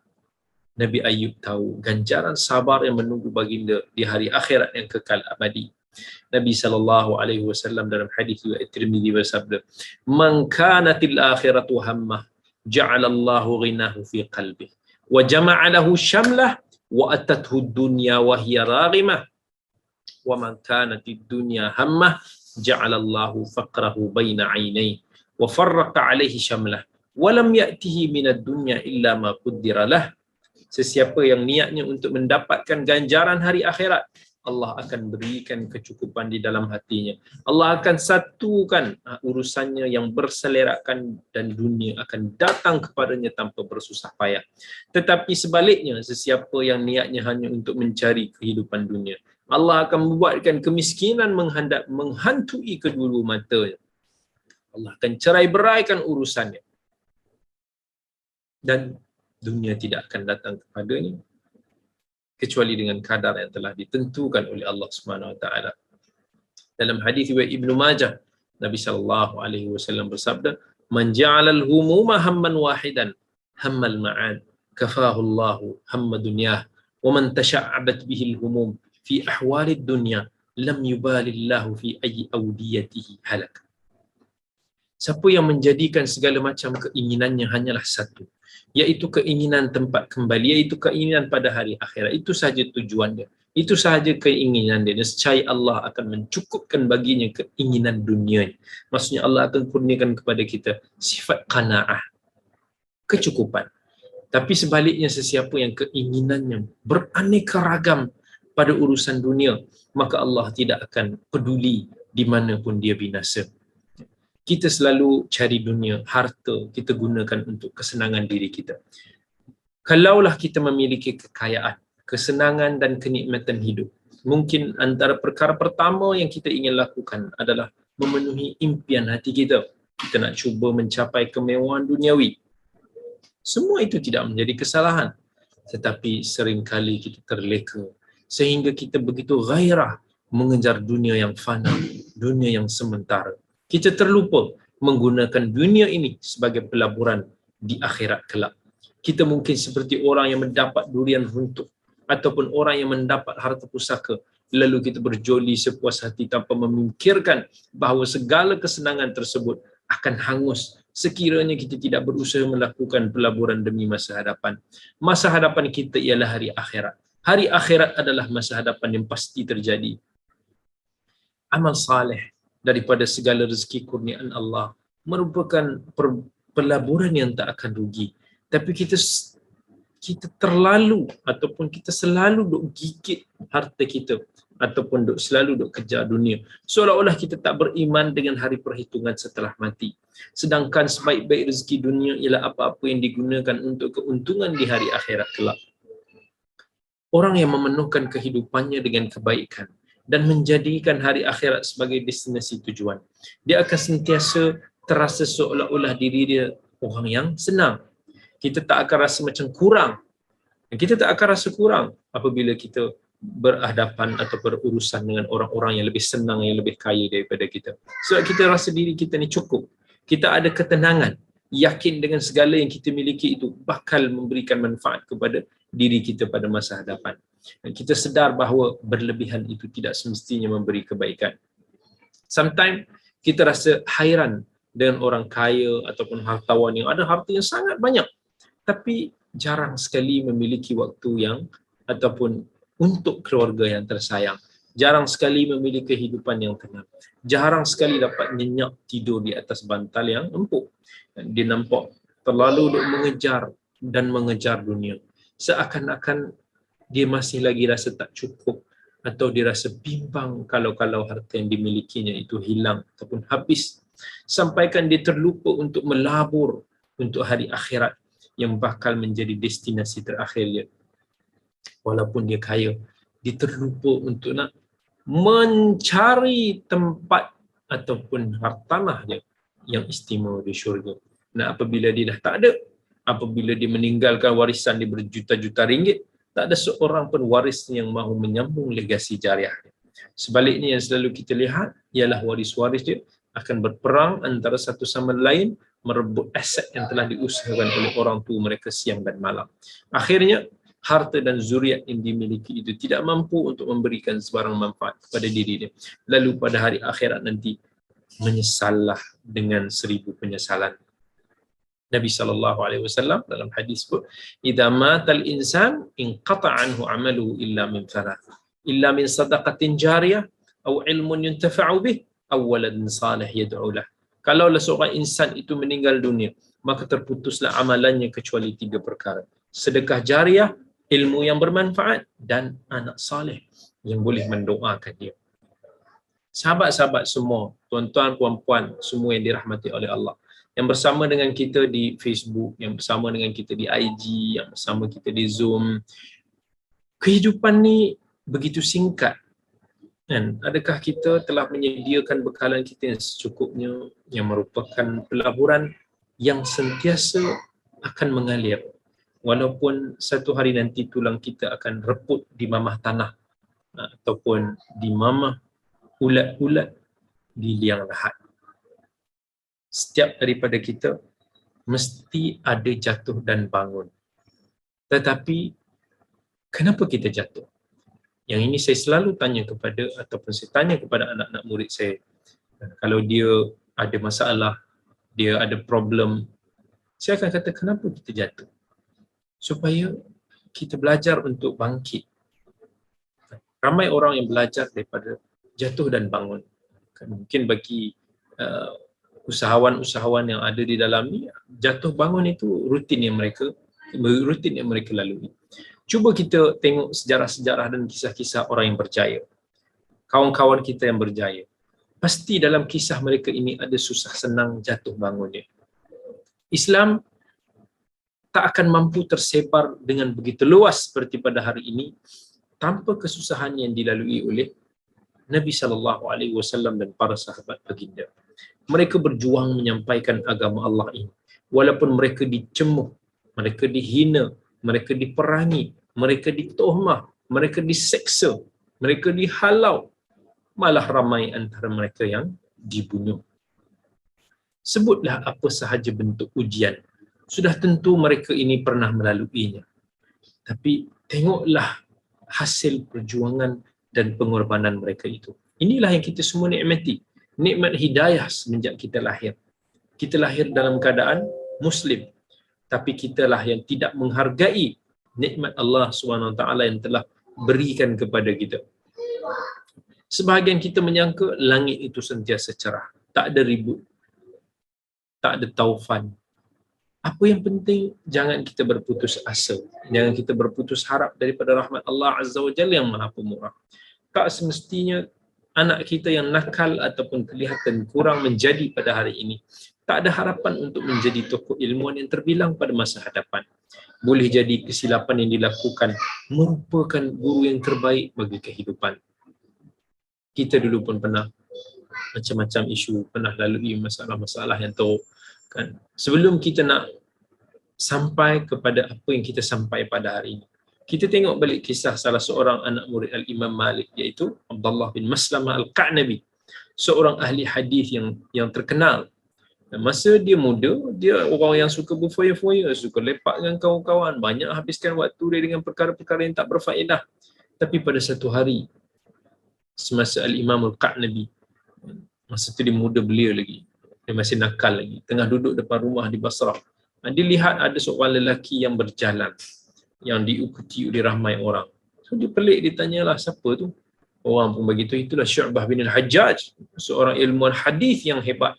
Nabi Ayub tahu ganjaran sabar yang menunggu baginda di hari akhirat yang kekal abadi. Nabi SAW dalam hadis riwayat Tirmizi bersabda, "Man kanatil akhiratu hammah, ja'alallahu ghinahu fi qalbih, wa jama'a lahu syamlah, wa atathu dunya wa hiya raghimah, wa man kanatid dunya hammah, ja'alallahu faqrahu baina 'ainayhi, wa farraqa 'alaihi syamlah, wa lam ya'tihi minad dunya illa ma qaddara lah." Sesiapa yang niatnya untuk mendapatkan ganjaran hari akhirat, Allah akan berikan kecukupan di dalam hatinya. Allah akan satukan urusannya yang berselerakkan dan dunia akan datang kepadanya tanpa bersusah payah. Tetapi sebaliknya, sesiapa yang niatnya hanya untuk mencari kehidupan dunia, Allah akan membuatkan kemiskinan menghantui kedua matanya. Allah akan cerai beraikan urusannya. Dan dunia tidak akan datang kepadanya kecuali dengan kadar yang telah ditentukan oleh Allah Subhanahu Wa Taala. Dalam hadis riwayat Ibnu Majah, Nabi sallallahu alaihi wasallam bersabda, "Man ja'ala al-humuma hamman wahidan, hammal ma'ad, kafahu Allah hamma dunyah, wa man tasha'abat bihi al-humum fi ahwali ad-dunya, lam yubali Allah fi ayyi awdiyatihi halak." Siapa yang menjadikan segala macam keinginannya hanyalah satu, iaitu keinginan tempat kembali, iaitu keinginan pada hari akhirat, itu sahaja tujuan dia, itu sahaja keinginan dia, nescaya Allah akan mencukupkan baginya keinginan dunia. Maksudnya Allah akan kurniakan kepada kita sifat qanaah, kecukupan. Tapi sebaliknya, sesiapa yang keinginannya beraneka ragam pada urusan dunia, maka Allah tidak akan peduli di mana pun dia binasa. Kita selalu cari dunia, harta kita gunakan untuk kesenangan diri kita. Kalaulah kita memiliki kekayaan, kesenangan dan kenikmatan hidup, mungkin antara perkara pertama yang kita ingin lakukan adalah memenuhi impian hati kita. Kita nak cuba mencapai kemewahan duniawi. Semua itu tidak menjadi kesalahan. Tetapi seringkali kita terleka sehingga kita begitu gairah mengejar dunia yang fana, dunia yang sementara. Kita terlupa menggunakan dunia ini sebagai pelaburan di akhirat kelak. Kita mungkin seperti orang yang mendapat durian runtuh ataupun orang yang mendapat harta pusaka, lalu kita berjoli sepuas hati tanpa memikirkan bahawa segala kesenangan tersebut akan hangus sekiranya kita tidak berusaha melakukan pelaburan demi masa hadapan. Masa hadapan kita ialah hari akhirat. Hari akhirat adalah masa hadapan yang pasti terjadi. Amal saleh daripada segala rezeki kurniaan Allah merupakan pelaburan yang tak akan rugi. Tapi kita terlalu ataupun kita selalu duk gigit harta kita ataupun selalu duk kejar dunia, seolah-olah kita tak beriman dengan hari perhitungan setelah mati. Sedangkan sebaik-baik rezeki dunia ialah apa-apa yang digunakan untuk keuntungan di hari akhirat kelak. Orang yang memenuhkan kehidupannya dengan kebaikan dan menjadikan hari akhirat sebagai destinasi tujuan, dia akan sentiasa terasa seolah-olah diri dia orang yang senang. Kita tak akan rasa macam kurang. Kita tak akan rasa kurang apabila kita berhadapan atau berurusan dengan orang-orang yang lebih senang, yang lebih kaya daripada kita. Sebab kita rasa diri kita ni cukup. Kita ada ketenangan, yakin dengan segala yang kita miliki itu bakal memberikan manfaat kepada diri kita pada masa hadapan. Dan kita sedar bahawa berlebihan itu tidak semestinya memberi kebaikan. Sometimes kita rasa hairan dengan orang kaya ataupun hartawan yang ada harta yang sangat banyak, tapi jarang sekali memiliki waktu yang ataupun untuk keluarga yang tersayang. Jarang sekali memiliki kehidupan yang tenang. Jarang sekali dapat nyenyak tidur di atas bantal yang empuk. Dia nampak terlalu mengejar dan mengejar dunia. Seakan-akan dia masih lagi rasa tak cukup atau dia rasa bimbang kalau harta yang dimilikinya itu hilang ataupun habis. Sampaikan dia terlupa untuk melabur untuk hari akhirat yang bakal menjadi destinasi terakhir dia. Walaupun dia kaya, dia terlupa untuk nak mencari tempat ataupun hartanah dia yang istimewa di syurga. Nah, apabila dia dah tak ada, apabila dia meninggalkan warisan dia berjuta-juta ringgit, tak ada seorang pun waris yang mahu menyambung legasi jariah dia. Sebaliknya yang selalu kita lihat ialah waris-waris dia akan berperang antara satu sama lain, merebut aset yang telah diusahakan oleh orang tua mereka siang dan malam. Akhirnya harta dan zuriat yang dimiliki itu tidak mampu untuk memberikan sebarang manfaat kepada diri dia. Lalu pada hari akhirat nanti menyesallah dengan 1000 penyesalan. Nabi SAW dalam hadis pun, "Idza matal insan inqata'a anhu 'amaluhu illa min thalath, illa min sadaqatin jariyah aw ilmun yuntafa'u bih aw waladin salih yad'u lah." Kalaulah seorang insan itu meninggal dunia, maka terputuslah amalannya kecuali 3 perkara: sedekah jariah, ilmu yang bermanfaat, dan anak saleh yang boleh mendoakan dia. Sahabat-sahabat semua, tuan-tuan, puan-puan, semua yang dirahmati oleh Allah, yang bersama dengan kita di Facebook, yang bersama dengan kita di IG, yang bersama kita di Zoom, kehidupan ni begitu singkat, kan? Adakah kita telah menyediakan bekalan kita yang secukupnya, yang merupakan pelaburan yang sentiasa akan mengalir, walaupun satu hari nanti tulang kita akan reput di mamah tanah ataupun di mamah ulat-ulat di liang lahat. Setiap daripada kita mesti ada jatuh dan bangun. Tetapi kenapa kita jatuh? Yang ini saya selalu tanya kepada, ataupun saya tanya kepada anak-anak murid saya. Kalau dia ada masalah, dia ada problem, saya akan kata, kenapa kita jatuh? Supaya kita belajar untuk bangkit. Ramai orang yang belajar daripada jatuh dan bangun. Mungkin bagi usahawan-usahawan yang ada di dalam ni, jatuh bangun itu rutin yang mereka lalui. Cuba kita tengok sejarah-sejarah dan kisah-kisah orang yang berjaya, kawan-kawan kita yang berjaya. Pasti dalam kisah mereka ini ada susah senang jatuh bangunnya. Islam tak akan mampu tersebar dengan begitu luas seperti pada hari ini tanpa kesusahan yang dilalui oleh Nabi SAW dan para sahabat baginda. Mereka berjuang menyampaikan agama Allah ini. Walaupun mereka dicemuh, mereka dihina, mereka diperangi, mereka ditohmah, mereka diseksa, mereka dihalau, malah ramai antara mereka yang dibunuh. Sebutlah apa sahaja bentuk ujian, sudah tentu mereka ini pernah melaluinya. Tapi tengoklah hasil perjuangan dan pengorbanan mereka itu. Inilah yang kita semua nikmati. Nikmat hidayah semenjak kita lahir. Kita lahir dalam keadaan Muslim, tapi kitalah yang tidak menghargai nikmat Allah SWT yang telah berikan kepada kita. Sebahagian kita menyangka langit itu sentiasa cerah, tak ada ribut, tak ada taufan. Apa yang penting, jangan kita berputus asa, jangan kita berputus harap daripada rahmat Allah Azza wa Jalla yang Maha Pemurah. Tak semestinya anak kita yang nakal ataupun kelihatan kurang menjadi pada hari ini, tak ada harapan untuk menjadi tokoh ilmuwan yang terbilang pada masa hadapan. Boleh jadi kesilapan yang dilakukan merupakan guru yang terbaik bagi kehidupan. Kita dulu pun pernah macam-macam isu, pernah lalui masalah-masalah yang teruk, kan? Sebelum kita nak sampai kepada apa yang kita sampai pada hari ini, kita tengok balik kisah salah seorang anak murid Al-Imam Malik, iaitu Abdullah bin Maslamah Al-Qa'nabi, seorang ahli hadis yang terkenal. Dan masa dia muda, dia orang yang suka berfoya-foya, suka lepak dengan kawan-kawan, banyak habiskan waktu dia dengan perkara-perkara yang tak berfaedah. Tapi pada satu hari, semasa Al-Imam Al-Qa'nabi, masa tu dia muda belia lagi, dia masih nakal lagi, tengah duduk depan rumah di Basrah, dia lihat ada seorang lelaki yang berjalan, yang diikuti oleh ramai orang. So dia pelik, dia tanyalah, siapa tu? Orang pun begitu, itulah Syu'bah bin Al-Hajjaj, seorang ilmuwan hadis yang hebat.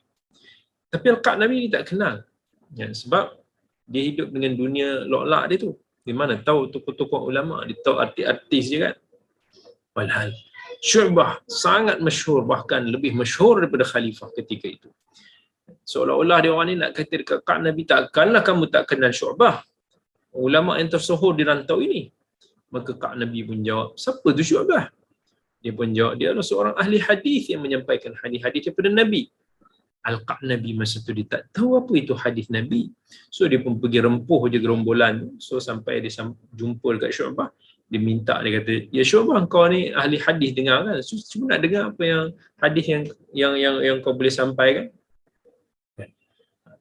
Tapi Al-Qa'nabi ni tak kenal, ya, sebab dia hidup dengan dunia lo'lak dia tu. Di mana tahu tokoh-tokoh ulama, dia tahu artis-artis je kan. Walhal Syu'bah sangat masyhur, bahkan lebih masyhur daripada khalifah ketika itu. Seolah-olah dia orang ni nak kata dekat Qa'nabi, takkanlah kamu tak kenal Syu'bah, ulama yang tersohor di rantau ini. Maka Qa'nabi pun jawab, siapa tu Syu'bah? Dia pun jawab, dia adalah seorang ahli hadis yang menyampaikan hadis-hadis daripada Nabi. Al-Qa'nabi masa tu dia tak tahu apa itu hadis Nabi. So dia pun pergi rempuh je gerombolan. So sampai dia jumpa dekat Syu'bah, dia minta, dia kata, ya Syu'bah, kau ni ahli hadis dengar kan? So, cuma nak dengar apa yang hadis yang kau boleh sampaikan.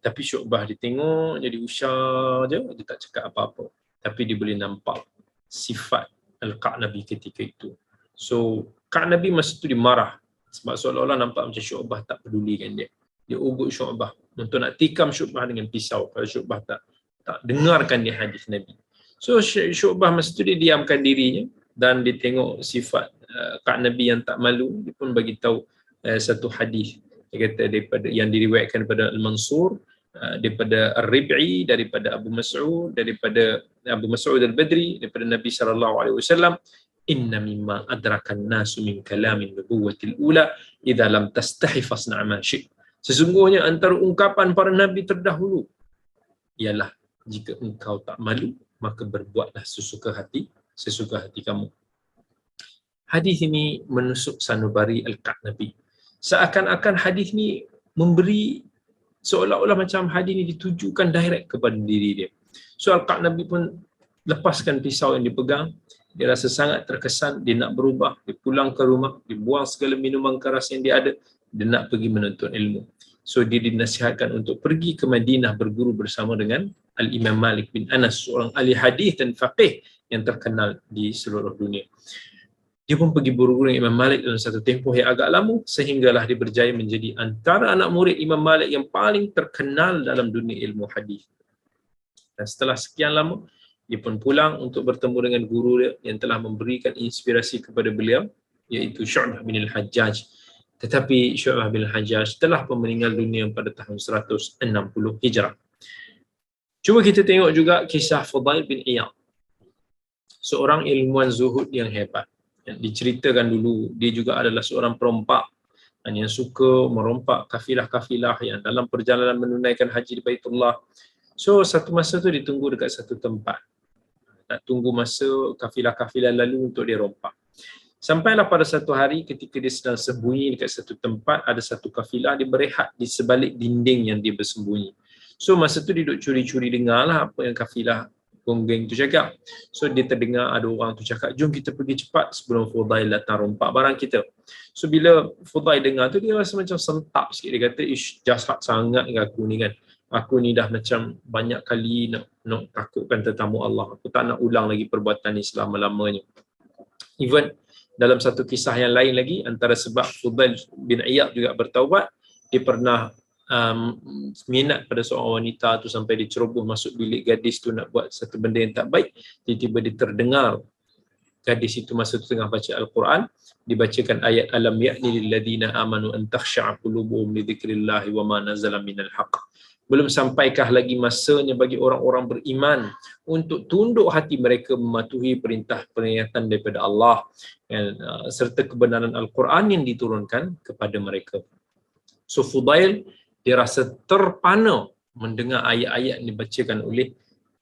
Tapi Syu'bah dia tengok jadi usah je, dia tak cakap apa-apa. Tapi dia boleh nampak sifat Al-Qa'nabi ketika itu. So Qa'nabi masa tu dia marah, sebab seolah-olah nampak macam Syu'bah tak pedulikan dia. Dia ugut Syu'bah untuk nak tikam Syu'bah dengan pisau kalau Syu'bah tak dengarkan dia hadis Nabi. So Syu'bah masa tu dia diamkan dirinya dan dia tengok sifat Qa'nabi yang tak malu. Dia pun bagi tahu satu hadis. Dia kata daripada yang diriwayatkan daripada Al-Mansur, daripada Ar-Rib'i, daripada Abu Mas'ud, daripada Abu Mas'ud Al-Badri, daripada Nabi SAW, inna mimma adrakan nasu min kalamin nubuwatil ula idza lam tastahi fasna' ma syi'. Sesungguhnya antara ungkapan para nabi terdahulu ialah jika engkau tak malu maka berbuatlah sesuka hati kamu. Hadis ini menusuk sanubari Al-Qa'nabi. Seakan-akan hadis ni memberi, seolah-olah macam hadis ni ditujukan direct kepada diri dia. So Al-Qa'nabi pun lepaskan pisau yang dipegang, dia rasa sangat terkesan, dia nak berubah, dia pulang ke rumah, dia buang segala minuman keras yang dia ada, dia nak pergi menuntut ilmu. So dia dinasihatkan untuk pergi ke Madinah berguru bersama dengan Al-Imam Malik bin Anas, seorang ahli hadis dan faqih yang terkenal di seluruh dunia. Dia pun pergi berguru dengan Imam Malik dalam satu tempoh yang agak lama, sehinggalah dia berjaya menjadi antara anak murid Imam Malik yang paling terkenal dalam dunia ilmu hadis. Dan setelah sekian lama, dia pun pulang untuk bertemu dengan guru dia yang telah memberikan inspirasi kepada beliau, iaitu Syu'bah bin al-Hajjaj. Tetapi Syu'bah bin al-Hajjaj telah pun meninggal dunia pada tahun 160 Hijrah. Cuba kita tengok juga kisah Fudail bin Iyad, seorang ilmuwan zuhud yang hebat. Yang diceritakan dulu, dia juga adalah seorang perompak yang suka merompak kafilah-kafilah yang dalam perjalanan menunaikan haji di Baitullah. So satu masa tu ditunggu dekat satu tempat, nak tunggu masa kafilah-kafilah lalu untuk dia rompak. Sampailah pada satu hari ketika dia sedang sembunyi dekat satu tempat, ada satu kafilah, dia berehat di sebalik dinding yang dia bersembunyi. So masa tu dia duduk curi-curi dengarlah apa yang kafilah gonggeng tu cakap. So dia terdengar ada orang tu cakap, jom kita pergi cepat sebelum Fudail datang rompak barang kita. So bila Fudail dengar tu, dia rasa macam sentap sikit. Dia kata, ish, jahat sangat ke aku ni kan. Aku ni dah macam banyak kali nak takutkan tetamu Allah. Aku tak nak ulang lagi perbuatan ni selama-lamanya. Even dalam satu kisah yang lain lagi, antara sebab Fudail bin Iyad juga bertaubat, dia pernah minat pada seorang wanita tu sampai dia ceroboh masuk bilik gadis tu nak buat satu benda yang tak baik. Tiba-tiba dia terdengar gadis itu masa tu tengah baca Al-Quran, dibacakan ayat alam ya'ni lil ladina amanu an takhsha'a qulubuhum li dzikrillahi wa ma nazala minal haqq. Belum sampaikah lagi masanya bagi orang-orang beriman untuk tunduk hati mereka mematuhi perintah peringatan daripada Allah serta kebenaran Al-Quran yang diturunkan kepada mereka. So Fudail, dia rasa terpana mendengar ayat-ayat yang dibacakan oleh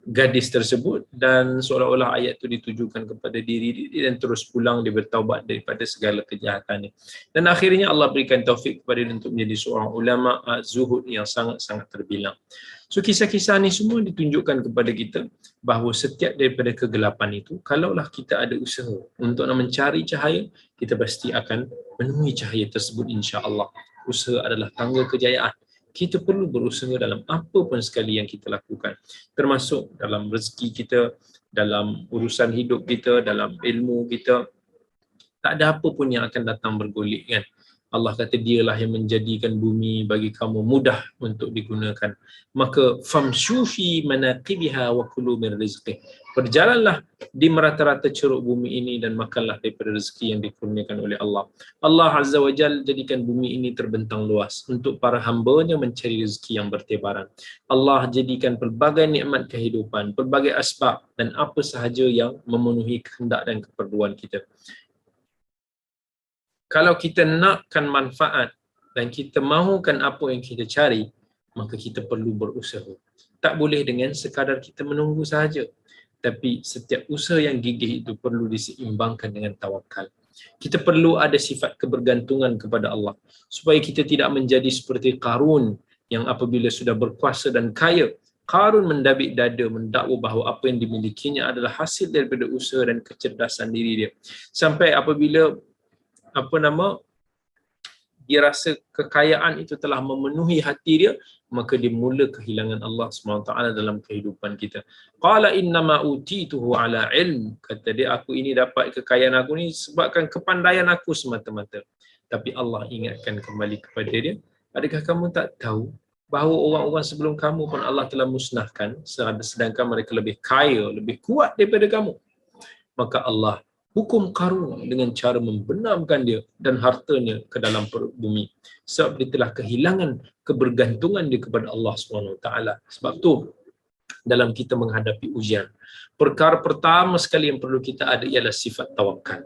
gadis tersebut, dan seolah-olah ayat itu ditujukan kepada diri dia, dan terus pulang dia bertaubat daripada segala kejahatannya. Dan akhirnya Allah berikan taufik kepada dia untuk menjadi seorang ulama zuhud yang sangat-sangat terbilang. So kisah-kisah ni semua ditunjukkan kepada kita bahawa setiap daripada kegelapan itu, kalaulah kita ada usaha untuk nak mencari cahaya, kita pasti akan menemui cahaya tersebut, insya-Allah. Usaha adalah tangga kejayaan. Kita perlu berusaha dalam apa pun sekali yang kita lakukan, termasuk dalam rezeki kita, dalam urusan hidup kita, dalam ilmu kita. Tak ada apa pun yang akan datang bergolek kan. Allah kata dialah yang menjadikan bumi bagi kamu mudah untuk digunakan. Maka famshu fi manaqibiha wa kulu min rizqih. Berjalanlah di merata-rata ceruk bumi ini dan makanlah daripada rezeki yang dikurniakan oleh Allah. Allah Azza wa Jalla jadikan bumi ini terbentang luas untuk para hamba-Nya mencari rezeki yang bertebaran. Allah jadikan pelbagai nikmat kehidupan, pelbagai asbab dan apa sahaja yang memenuhi kehendak dan keperluan kita. Kalau kita nakkan manfaat dan kita mahukan apa yang kita cari, maka kita perlu berusaha. Tak boleh dengan sekadar kita menunggu sahaja. Tapi setiap usaha yang gigih itu perlu diseimbangkan dengan tawakal. Kita perlu ada sifat kebergantungan kepada Allah, supaya kita tidak menjadi seperti Qarun yang apabila sudah berkuasa dan kaya, Qarun mendabik dada mendakwa bahawa apa yang dimilikinya adalah hasil daripada usaha dan kecerdasan diri dia. Sampai apabila dia rasa kekayaan itu telah memenuhi hati dia, maka dia mula kehilangan Allah SWT dalam kehidupan kita. Qala innama utituhu ala ilm, kata dia, aku ini dapat kekayaan aku ni sebabkan kepandaian aku semata-mata. Tapi Allah ingatkan kembali kepada dia, adakah kamu tak tahu bahawa orang-orang sebelum kamu pun Allah telah musnahkan, sedangkan mereka lebih kaya, lebih kuat daripada kamu. Maka Allah hukum Qarun dengan cara membenamkan dia dan hartanya ke dalam perut bumi, sebab dia telah kehilangan kebergantungan dia kepada Allah SWT. Sebab tu dalam kita menghadapi ujian. Perkara pertama sekali yang perlu kita ada ialah sifat tawakal.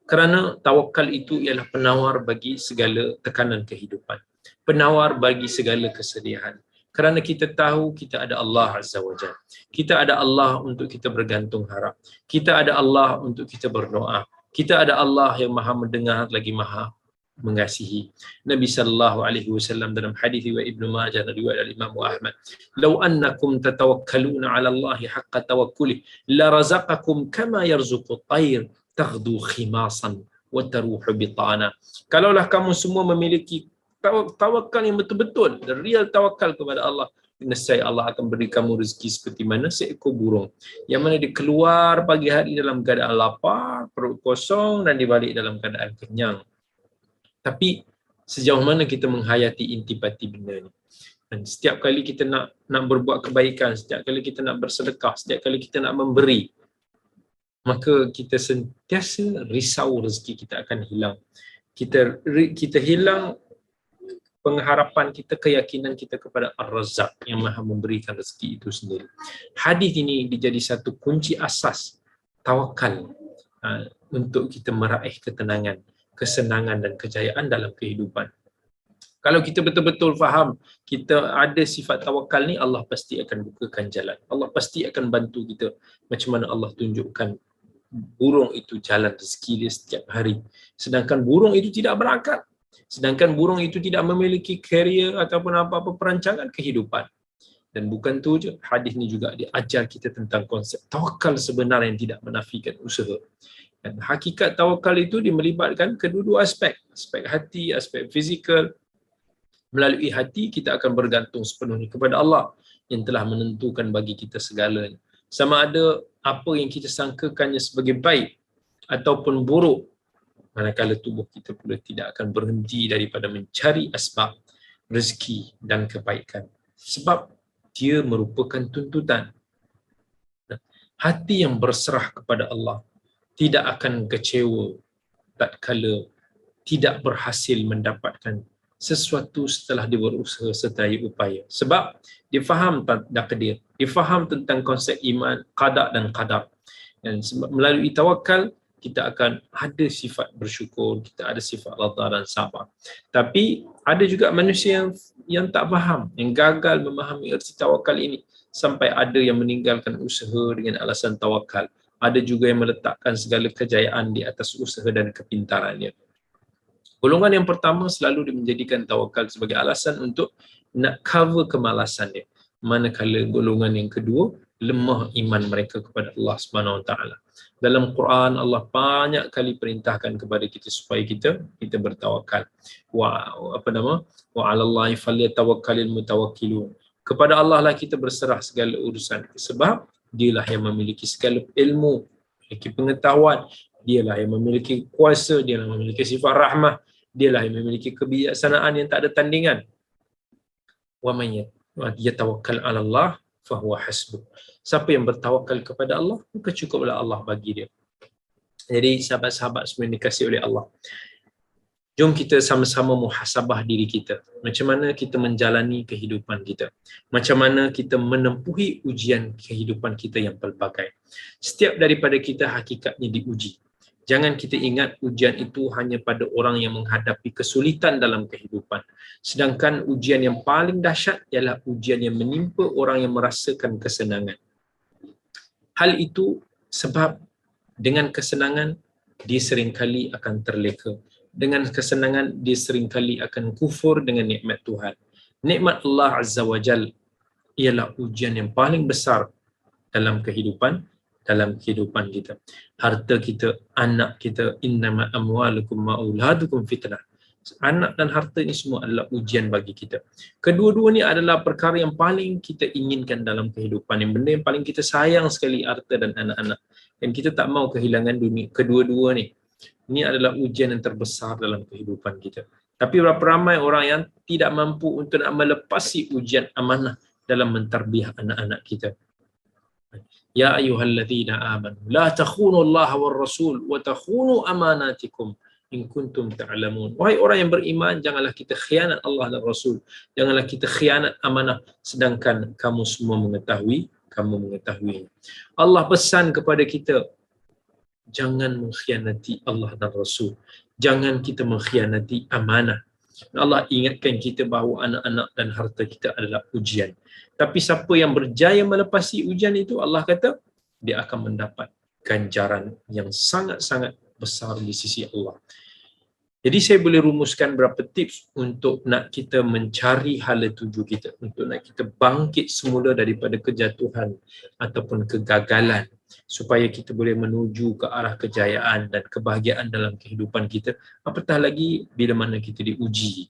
Kerana tawakal itu ialah penawar bagi segala tekanan kehidupan, penawar bagi segala kesedihan. Kerana kita tahu kita ada Allah Azza wa Jalla. Kita ada Allah untuk kita bergantung harap. Kita ada Allah untuk kita berdoa. Kita ada Allah yang Maha mendengar lagi Maha mengasihi. Nabi sallallahu alaihi wasallam dalam hadis riwayat Ibnu Majah dan riwayat Imam Ahmad, "Lau annakum tatawakkaluna 'ala Allah haqqa tawakkuli la razaqakum kama yarzuqu at-tayr taghdu khimasan wa taruhu bitana." Kalaulah kamu semua memiliki tawakal yang betul-betul, the real tawakal kepada Allah, nescaya Allah akan beri kamu rezeki seperti mana seekor burung yang mana dia keluar pagi hari dalam keadaan lapar, perut kosong, dan dia balik dalam keadaan kenyang. Tapi sejauh mana kita menghayati intipati benda ni? Dan setiap kali kita nak berbuat kebaikan, setiap kali kita nak bersedekah, setiap kali kita nak memberi, maka kita sentiasa risau rezeki kita akan hilang. Kita hilang pengharapan kita, keyakinan kita kepada Ar-Razzaq yang Maha memberikan rezeki itu sendiri. Hadis ini dijadi satu kunci asas tawakal untuk kita meraih ketenangan, kesenangan dan kejayaan dalam kehidupan. Kalau kita betul-betul faham kita ada sifat tawakal ni, Allah pasti akan bukakan jalan. Allah pasti akan bantu kita. Macam mana Allah tunjukkan burung itu jalan rezeki dia setiap hari. Sedangkan burung itu tidak berakal. Sedangkan burung itu tidak memiliki karier ataupun apa-apa perancangan kehidupan. Dan bukan tu je, hadis ni juga dia ajar kita tentang konsep tawakal sebenar yang tidak menafikan usaha. Dan hakikat tawakal itu dia melibatkan kedua-dua aspek. Aspek hati, aspek fizikal. Melalui hati kita akan bergantung sepenuhnya kepada Allah yang telah menentukan bagi kita segalanya. Sama ada apa yang kita sangkakannya sebagai baik ataupun buruk, manakala tubuh kita pula tidak akan berhenti daripada mencari asbab rezeki dan kebaikan. Sebab dia merupakan tuntutan. Hati yang berserah kepada Allah tidak akan kecewa tatkala tidak berhasil mendapatkan sesuatu setelah dia berusaha sedaya upaya. Sebab dia faham takdir, dia faham tentang konsep iman, qada dan qadar. Dan melalui tawakal kita akan ada sifat bersyukur, kita ada sifat rida dan sabar. Tapi ada juga manusia yang tak faham, yang gagal memahami erti tawakal ini, sampai ada yang meninggalkan usaha dengan alasan tawakal. Ada juga yang meletakkan segala kejayaan di atas usaha dan kepintarannya. Golongan yang pertama selalu menjadikan tawakal sebagai alasan untuk nak cover kemalasan dia. Manakala golongan yang kedua lemah iman mereka kepada Allah Subhanahu Wa Taala. Dalam Quran Allah banyak kali perintahkan kepada kita supaya kita bertawakal. Wa 'alallahi falyatawakkalul mutawakkilun. Kepada Allah lah kita berserah segala urusan. Sebab dialah yang memiliki segala ilmu, memiliki pengetahuan, dialah yang memiliki kuasa, dialah yang memiliki sifat rahmah, dialah yang memiliki kebijaksanaan yang tak ada tandingan. Wa man yatawakkal 'ala Allah fahuwa hasbuh. Siapa yang bertawakal kepada Allah, maka cukuplah Allah bagi dia. Jadi sahabat-sahabat semua yang dikasihi oleh Allah, jom kita sama-sama muhasabah diri kita. Macam mana kita menjalani kehidupan kita. Macam mana kita menempuhi ujian kehidupan kita yang pelbagai. Setiap daripada kita hakikatnya diuji. Jangan kita ingat ujian itu hanya pada orang yang menghadapi kesulitan dalam kehidupan. Sedangkan ujian yang paling dahsyat ialah ujian yang menimpa orang yang merasakan kesenangan. Hal itu sebab dengan kesenangan dia seringkali akan terleka. Dengan kesenangan dia seringkali akan kufur dengan nikmat Tuhan. Nikmat Allah Azza wa Jal ialah ujian yang paling besar dalam kehidupan kita. Harta kita, anak kita, innama amwalukum wa auladukum fitnah. Anak dan harta ini semua adalah ujian bagi kita. Kedua-dua ni adalah perkara yang paling kita inginkan dalam kehidupan. Yang benda yang paling kita sayang sekali, harta dan anak-anak. Dan kita tak mau kehilangan dunia. Kedua-dua ni. Ini adalah ujian yang terbesar dalam kehidupan kita. Tapi berapa ramai orang yang tidak mampu untuk nak melepasi ujian amanah dalam mentarbiah anak-anak kita. Ya ayyuhalladzina amanu la takhunu Allah war rasul wa takhunu amanatikum in kuntum ta'lamun. Wahai orang yang beriman, janganlah kita khianat Allah dan Rasul. Janganlah kita khianat amanah sedangkan kamu semua mengetahui kamu mengetahui. Allah pesan kepada kita, jangan mengkhianati Allah dan Rasul. Jangan kita mengkhianati amanah. Allah ingatkan kita bahawa anak-anak dan harta kita adalah ujian. Tapi siapa yang berjaya melepasi ujian itu, Allah kata, dia akan mendapat ganjaran yang sangat-sangat besar di sisi Allah. Jadi saya boleh rumuskan beberapa tips untuk nak kita mencari hala tuju kita, untuk nak kita bangkit semula daripada kejatuhan ataupun kegagalan, supaya kita boleh menuju ke arah kejayaan dan kebahagiaan dalam kehidupan kita, apatah lagi bila mana kita diuji.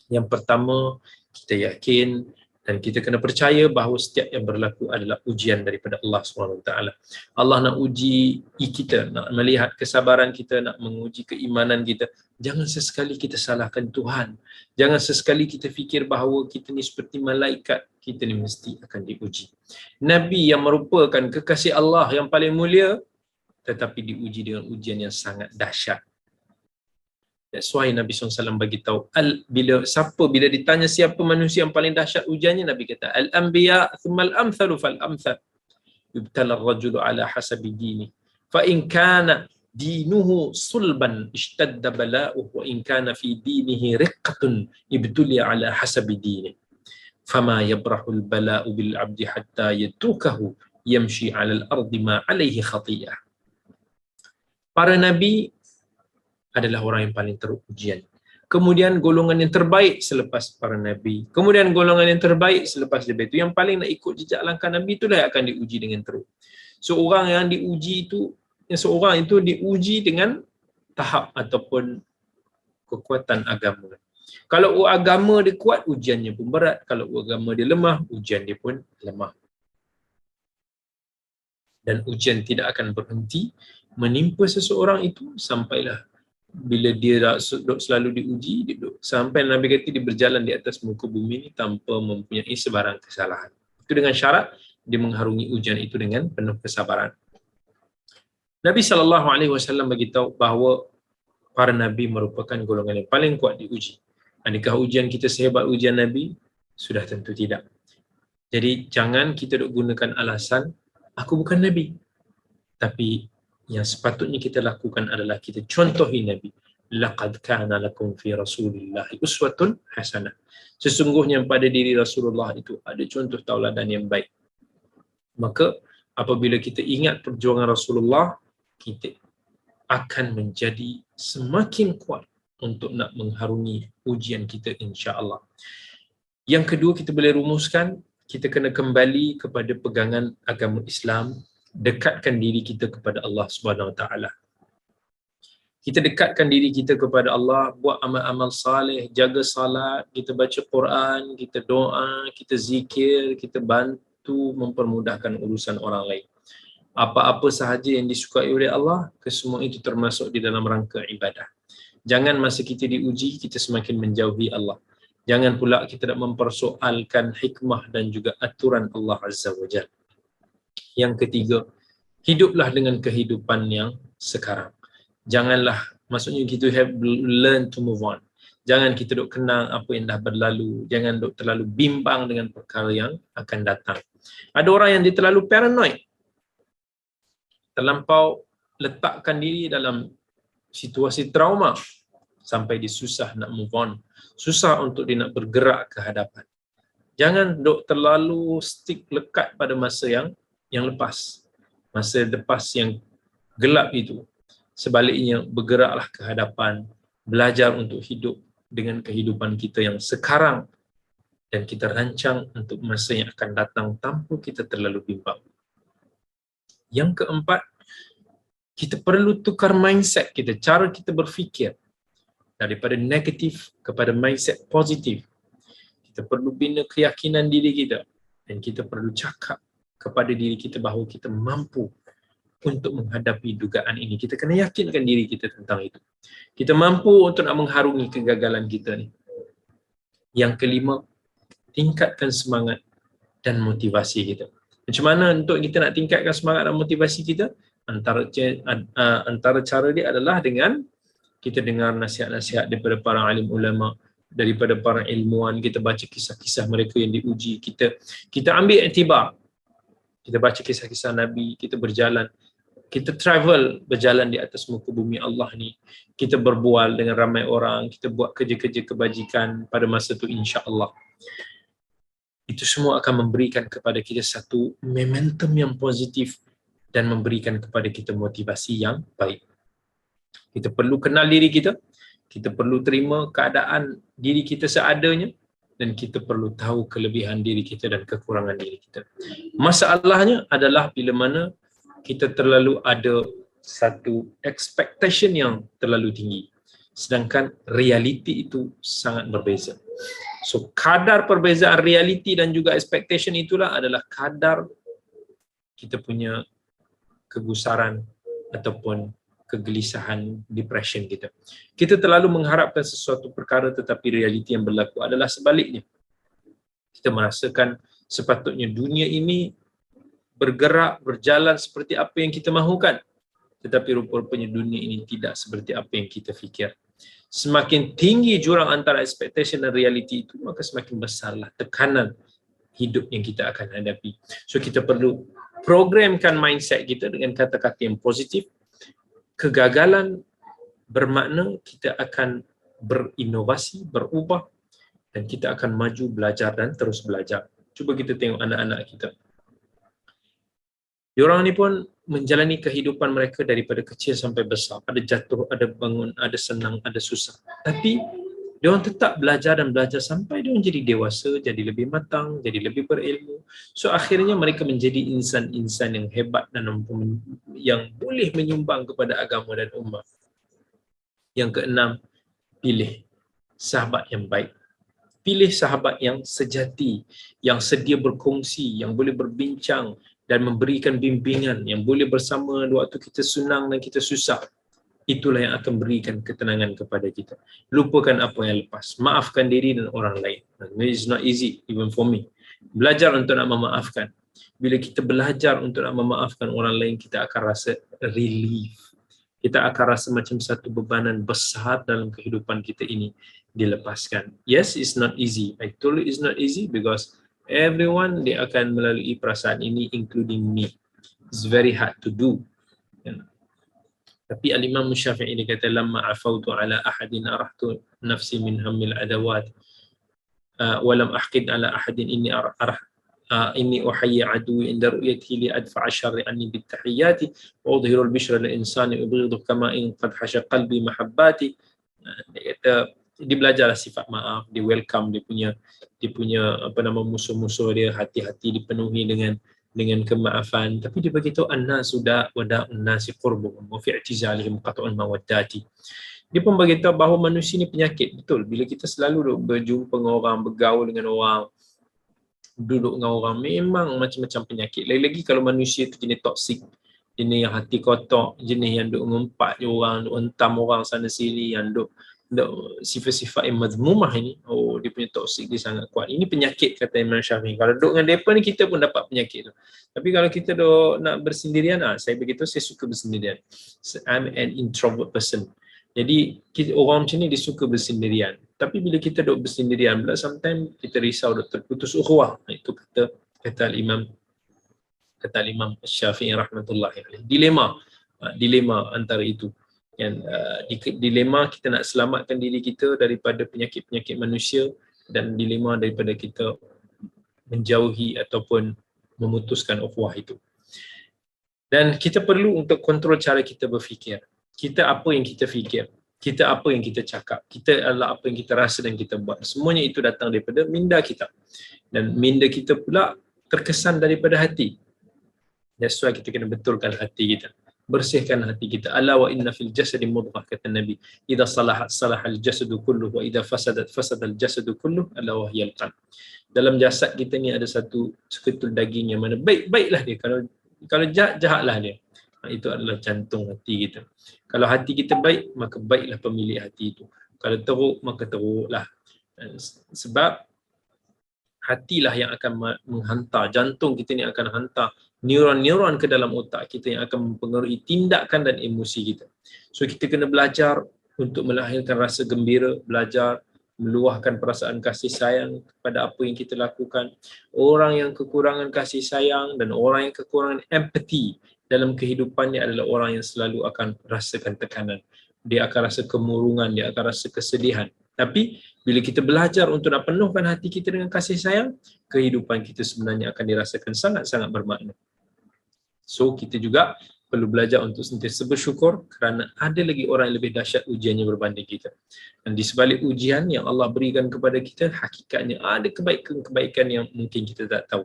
Yang pertama, kita yakin dan kita kena percaya bahawa setiap yang berlaku adalah ujian daripada Allah SWT. Allah nak uji kita, nak melihat kesabaran kita, nak menguji keimanan kita. Jangan sesekali kita salahkan Tuhan. Jangan sesekali kita fikir bahawa kita ni seperti malaikat, kita ni mesti akan diuji. Nabi yang merupakan kekasih Allah yang paling mulia, tetapi diuji dengan ujian yang sangat dahsyat. That's why Nabi SAW bagi tahu, bila ditanya siapa manusia yang paling dahsyat ujiannya, Nabi kata, al-anbiya thumma al-amthalu fal-amthal. Yubtala ar-rajulu ala hasabi dini. Fa in kana dinuhu sulban ishtadda bala'uhu wa in kana fi dinihi riqqatun ibtuli ala hasabi dini. Fama yabrahul bala'u bil 'abdi hatta yatrukahu yamshi 'ala al-ardi ma 'alayhi khati'ah. Para nabi adalah orang yang paling teruk ujian. Kemudian golongan yang terbaik selepas para nabi. Kemudian golongan yang terbaik selepas daripada itu. Yang paling nak ikut jejak langkah nabi itulah yang akan diuji dengan teruk. Seorang yang diuji itu, seorang itu diuji dengan tahap ataupun kekuatan agama. Kalau agama dia kuat, ujiannya pun berat. Kalau agama dia lemah, ujian dia pun lemah. Dan ujian tidak akan berhenti menimpa seseorang itu sampailah bila dia selalu diuji, sampai Nabi kata dia berjalan di atas muka bumi ini tanpa mempunyai sebarang kesalahan. Itu dengan syarat dia mengharungi ujian itu dengan penuh kesabaran. Nabi SAW bagi tahu bahawa para nabi merupakan golongan yang paling kuat diuji. Adakah ujian kita sehebat ujian Nabi? Sudah tentu tidak. Jadi jangan kita gunakan alasan aku bukan Nabi. Tapi yang sepatutnya kita lakukan adalah kita contohi Nabi. Laqad kana lakum fi Rasulillahi uswatun hasanah. Sesungguhnya pada diri Rasulullah itu ada contoh tauladan yang baik. Maka apabila kita ingat perjuangan Rasulullah, kita akan menjadi semakin kuat untuk nak mengharungi ujian kita, insya-Allah. Yang kedua, kita boleh rumuskan, kita kena kembali kepada pegangan agama Islam, dekatkan diri kita kepada Allah Subhanahu Wa Taala. Kita dekatkan diri kita kepada Allah, buat amal-amal saleh, jaga salat, kita baca Quran, kita doa, kita zikir, kita bantu mempermudahkan urusan orang lain. Apa-apa sahaja yang disukai oleh Allah, kesemua itu termasuk di dalam rangka ibadah. Jangan masa kita diuji, kita semakin menjauhi Allah. Jangan pula kita nak mempersoalkan hikmah dan juga aturan Allah Azza wa Jalla. Yang ketiga, hiduplah dengan kehidupan yang sekarang. Janganlah, maksudnya kita have learn to move on. Jangan kita duk kenang apa yang dah berlalu. Jangan duk terlalu bimbang dengan perkara yang akan datang. Ada orang yang dia terlalu paranoid, terlampau letakkan diri dalam situasi trauma sampai dia susah nak move on, susah untuk dia nak bergerak ke hadapan. Jangan duk terlalu stick lekat pada masa yang lepas, masa lepas yang gelap itu. Sebaliknya, bergeraklah ke hadapan, belajar untuk hidup dengan kehidupan kita yang sekarang, dan kita rancang untuk masa yang akan datang tanpa kita terlalu bimbang. Yang keempat, kita perlu tukar mindset kita, cara kita berfikir daripada negatif kepada mindset positif. Kita perlu bina keyakinan diri kita, dan kita perlu cakap kepada diri kita bahawa kita mampu untuk menghadapi dugaan ini. Kita kena yakinkan diri kita tentang itu. Kita mampu untuk nak mengharungi kegagalan kita ni. Yang kelima, tingkatkan semangat dan motivasi kita. Macam mana untuk kita nak tingkatkan semangat dan motivasi kita? Antara cara dia adalah dengan kita dengar nasihat-nasihat daripada para alim ulama, daripada para ilmuwan, kita baca kisah-kisah mereka yang diuji, kita ambil iktibar. kita baca kisah-kisah Nabi, kita berjalan, kita berjalan di atas muka bumi Allah ni, kita berbual dengan ramai orang, kita buat kerja-kerja kebajikan pada masa tu insya-Allah. Itu semua akan memberikan kepada kita satu momentum yang positif dan memberikan kepada kita motivasi yang baik. Kita perlu kenal diri kita perlu terima keadaan diri kita seadanya, dan kita perlu tahu kelebihan diri kita dan kekurangan diri kita. Masalahnya adalah bila mana kita terlalu ada satu expectation yang terlalu tinggi, sedangkan realiti itu sangat berbeza. So kadar perbezaan realiti dan juga expectation itulah adalah kadar kita punya kegusaran ataupun kegelisahan, depression kita. Kita terlalu mengharapkan sesuatu perkara tetapi realiti yang berlaku adalah sebaliknya. Kita merasakan sepatutnya dunia ini bergerak, berjalan seperti apa yang kita mahukan, tetapi rupa-rupanya dunia ini tidak seperti apa yang kita fikir. Semakin tinggi jurang antara expectation dan reality itu, maka semakin besarlah tekanan hidup yang kita akan hadapi. So kita perlu programkan mindset kita dengan kata-kata yang positif. Kegagalan bermakna kita akan berinovasi, berubah, dan kita akan maju, belajar dan terus belajar. Cuba kita tengok anak-anak kita. Diorang ni pun menjalani kehidupan mereka daripada kecil sampai besar. Ada jatuh, ada bangun, ada senang, ada susah. Tapi diorang tetap belajar dan belajar sampai diorang jadi dewasa, jadi lebih matang, jadi lebih berilmu. So akhirnya mereka menjadi insan-insan yang hebat dan yang boleh menyumbang kepada agama dan ummah. Yang keenam, pilih sahabat yang baik. Pilih sahabat yang sejati, yang sedia berkongsi, yang boleh berbincang dan memberikan bimbingan, yang boleh bersama waktu kita senang dan kita susah. Itulah yang akan berikan ketenangan kepada kita. Lupakan apa yang lepas. Maafkan diri dan orang lain. It's not easy even for me. Belajar untuk nak memaafkan. Bila kita belajar untuk nak memaafkan orang lain, kita akan rasa relief. Kita akan rasa macam satu bebanan besar dalam kehidupan kita ini dilepaskan. Yes, it's not easy. I told you it's not easy because everyone dia akan melalui perasaan ini, including me. It's very hard to do. Tapi Al-Imam Syafi'i dia kata, lamma afautu ala ahadin arahtu nafsi min hammil adawat wa lam ahqid ala ahadin inni uhayyi aduwi inda ru'yatihi li adfa'a syarri anni bittahiyyati wa udhiru al-bishra lil insani ubghidu kama in qad hasha qalbi mahabbati. Dia kata dia belajarlah sifat maaf, dia welcome dia punya musuh-musuh dia, hati-hati dipenuhi dengan kemaafan. Tapi dia beritahu annas sudah wada'un nasi qurbuhum wa fi i'tizalihim qat'un mawaddati. Dia pun beritahu bahawa manusia ni penyakit. Betul, bila kita selalu berjumpa dengan orang, bergaul dengan orang, duduk dengan orang, memang macam-macam penyakit. Lagi-lagi kalau manusia tu jenis toksik, jenis yang hati kotor, jenis yang duk ngumpat je orang, duk hentam orang sana sini, yang duk sifat-sifat yang mazmumah ini, dia punya toksik dia sangat kuat. Ini penyakit kata Imam Syafi'i. Kalau duduk dengan mereka ni kita pun dapat penyakit tu. Tapi kalau kita duduk nak bersendirian, saya begitu, saya suka bersendirian. I'm an introvert person. Jadi orang macam ni dia suka bersendirian. Tapi bila kita duduk bersendirian, sometimes kita risau duduk terputus ukhuwah. Itu kata Imam Syafi'i rahmatullahi alaihi. Dilema antara itu. Dilema kita nak selamatkan diri kita daripada penyakit-penyakit manusia, dan dilema daripada kita menjauhi ataupun memutuskan ukhuwah itu. Dan kita perlu untuk kontrol cara kita berfikir. Kita apa yang kita fikir, kita apa yang kita cakap, kita adalah apa yang kita rasa dan kita buat. Semuanya itu datang daripada minda kita. Dan minda kita pula terkesan daripada hati. That's why kita kena betulkan hati kita. Bersihkan hati kita. Ala wa inna fil jasadi mudghah, kata Nabi. Idza salahat salahal jasadu kulluh wa idza fasadat fasadal jasadu kulluh, ala wa hiyal qalb. Dalam jasad kita ni ada satu seketul daging yang mana baik-baiklah dia. Kalau jahatlah dia. Itu adalah jantung hati kita. Kalau hati kita baik, maka baiklah pemilik hati itu. Kalau teruk, maka teruklah. Sebab hatilah yang akan menghantar, jantung kita ni akan hantar neuron-neuron ke dalam otak kita yang akan mempengaruhi tindakan dan emosi kita. So kita kena belajar untuk melahirkan rasa gembira, belajar meluahkan perasaan kasih sayang kepada apa yang kita lakukan. Orang yang kekurangan kasih sayang dan orang yang kekurangan empathy dalam kehidupannya adalah orang yang selalu akan rasakan tekanan. Dia akan rasa kemurungan, dia akan rasa kesedihan. Tapi bila kita belajar untuk nak penuhkan hati kita dengan kasih sayang, kehidupan kita sebenarnya akan dirasakan sangat-sangat bermakna. So kita juga perlu belajar untuk sentiasa bersyukur kerana ada lagi orang yang lebih dahsyat ujiannya berbanding kita. Dan di sebalik ujian yang Allah berikan kepada kita, hakikatnya ada kebaikan-kebaikan yang mungkin kita tak tahu.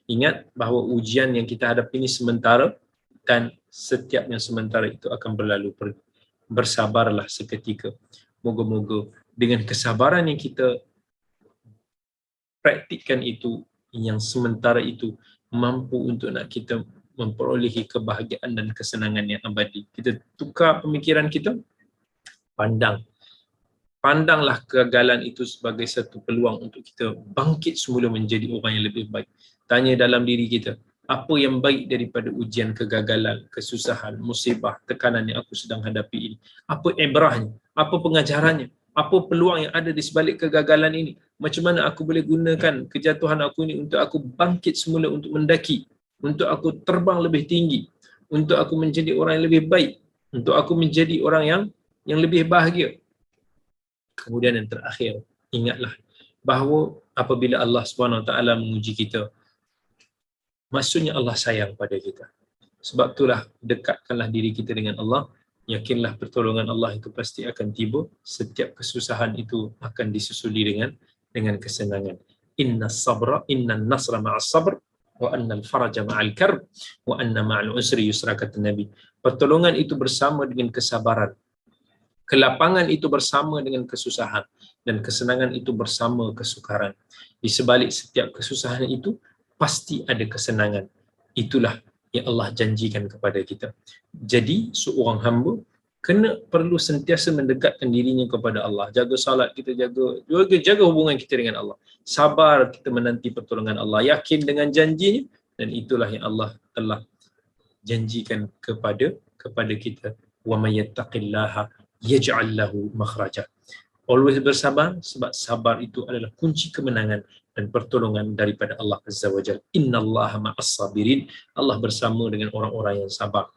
Ingat bahawa ujian yang kita hadapi ini sementara dan setiap yang sementara itu akan berlalu. Bersabarlah seketika. Moga-moga dengan kesabaran yang kita praktikkan itu, yang sementara itu mampu untuk nak kita memperolehi kebahagiaan dan kesenangan yang abadi. Kita tukar pemikiran kita, pandanglah kegagalan itu sebagai satu peluang untuk kita bangkit semula menjadi orang yang lebih baik. Tanya dalam diri kita, apa yang baik daripada ujian kegagalan, kesusahan, musibah, tekanan yang aku sedang hadapi ini? Apa ibrahnya? Apa pengajarannya? Apa peluang yang ada di sebalik kegagalan ini? Macam mana aku boleh gunakan kejatuhan aku ini untuk aku bangkit semula untuk mendaki, untuk aku terbang lebih tinggi, untuk aku menjadi orang yang lebih baik, untuk aku menjadi orang yang lebih bahagia. Kemudian yang terakhir, ingatlah bahawa apabila Allah SWT menguji kita, maksudnya Allah sayang pada kita. Sebab itulah dekatkanlah diri kita dengan Allah, yakinlah pertolongan Allah itu pasti akan tiba, setiap kesusahan itu akan disusuli dengan kesenangan. Inna nasra ma'as sabr wa annal faraja ma'al karb wa anna ma'al usri yusra, kata Nabi. Pertolongan itu bersama dengan kesabaran, kelapangan itu bersama dengan kesusahan, dan kesenangan itu bersama kesukaran. Di sebalik setiap kesusahan itu pasti ada kesenangan. Itulah yang Allah janjikan kepada kita. Jadi seorang hamba perlu sentiasa mendekatkan dirinya kepada Allah. Jaga salat kita, jaga hubungan kita dengan Allah. Sabar kita menanti pertolongan Allah. Yakin dengan janjinya, dan itulah yang Allah telah janjikan kepada kita. Wa may yattaqillaha yaj'al lahu makhraja. Always bersabar, sebab sabar itu adalah kunci kemenangan dan pertolongan daripada Allah Azza wa Jalla. Innallaha ma'as sabirin. Allah bersama dengan orang-orang yang sabar.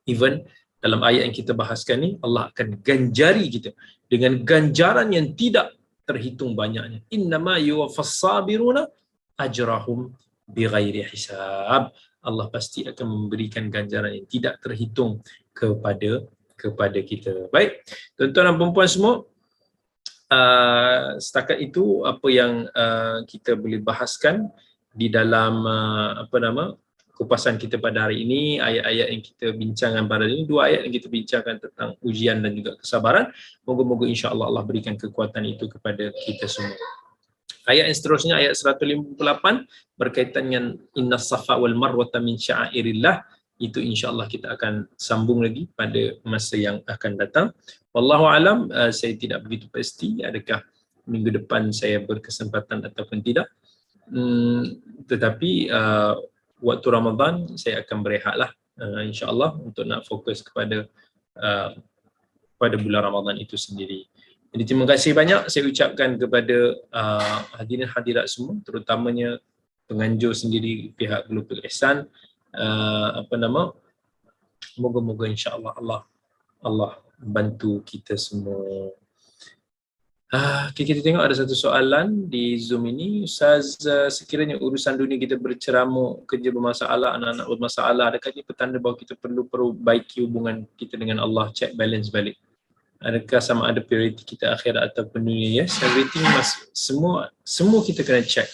Even dalam ayat yang kita bahaskan ni, Allah akan ganjari kita dengan ganjaran yang tidak terhitung banyaknya. Innama yuwaffas sabiruna ajrahum bighairi hisab. Allah pasti akan memberikan ganjaran yang tidak terhitung kepada kita. Baik, tuan-tuan dan puan-puan semua, setakat itu apa yang kita boleh bahaskan di dalam kupasan kita pada hari ini. Ayat-ayat yang kita bincangkan pada hari ini, dua ayat yang kita bincangkan tentang ujian dan juga kesabaran. Moga-moga insya-Allah Allah berikan kekuatan itu kepada kita semua. Ayat yang seterusnya, ayat 158, berkaitan dengan innas safa wal marwata min sya'airillah. Itu insya-Allah kita akan sambung lagi pada masa yang akan datang. Wallahu alam, saya tidak begitu pasti adakah minggu depan saya berkesempatan ataupun tidak. Tetapi waktu Ramadan saya akan berehatlah, insya-Allah, untuk nak fokus kepada bulan Ramadan itu sendiri. Jadi terima kasih banyak saya ucapkan kepada hadirin hadirat semua, terutamanya penganjur sendiri pihak Global Ihsan. Moga-moga insya-Allah Allah bantu kita semua. Okay, kita tengok ada satu soalan di Zoom ini. Ustaz, sekiranya urusan dunia kita berceramuk, kerja bermasalah, anak-anak bermasalah, adakah ini petanda bahawa kita perlu perbaiki hubungan kita dengan Allah, check balance balik? Adakah sama ada prioriti kita akhirat ataupun dunia? Yes, everything semua kita kena check.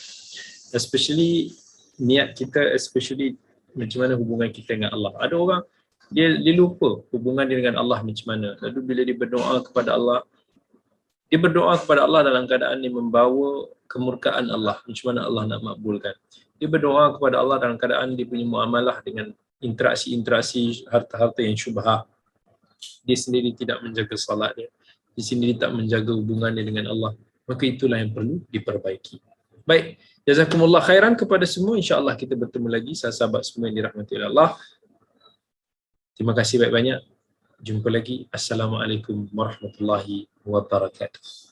Especially niat kita, especially macam mana hubungan kita dengan Allah. Ada orang dia lupa hubungan dia dengan Allah macam mana. Lalu bila dia berdoa kepada Allah, dia berdoa kepada Allah dalam keadaan dia membawa kemurkaan Allah. Macam mana Allah nak makbulkan? Dia berdoa kepada Allah dalam keadaan dia punya muamalah dengan interaksi harta-harta yang syubhah. Dia sendiri tidak menjaga salat dia. Dia sendiri tak menjaga hubungan dia dengan Allah. Maka itulah yang perlu diperbaiki. Baik, jazakumullah khairan kepada semua. InsyaAllah kita bertemu lagi, sahabat semua yang dirahmati oleh Allah. Terima kasih banyak-banyak. Jumpa lagi. Assalamualaikum warahmatullahi wabarakatuh.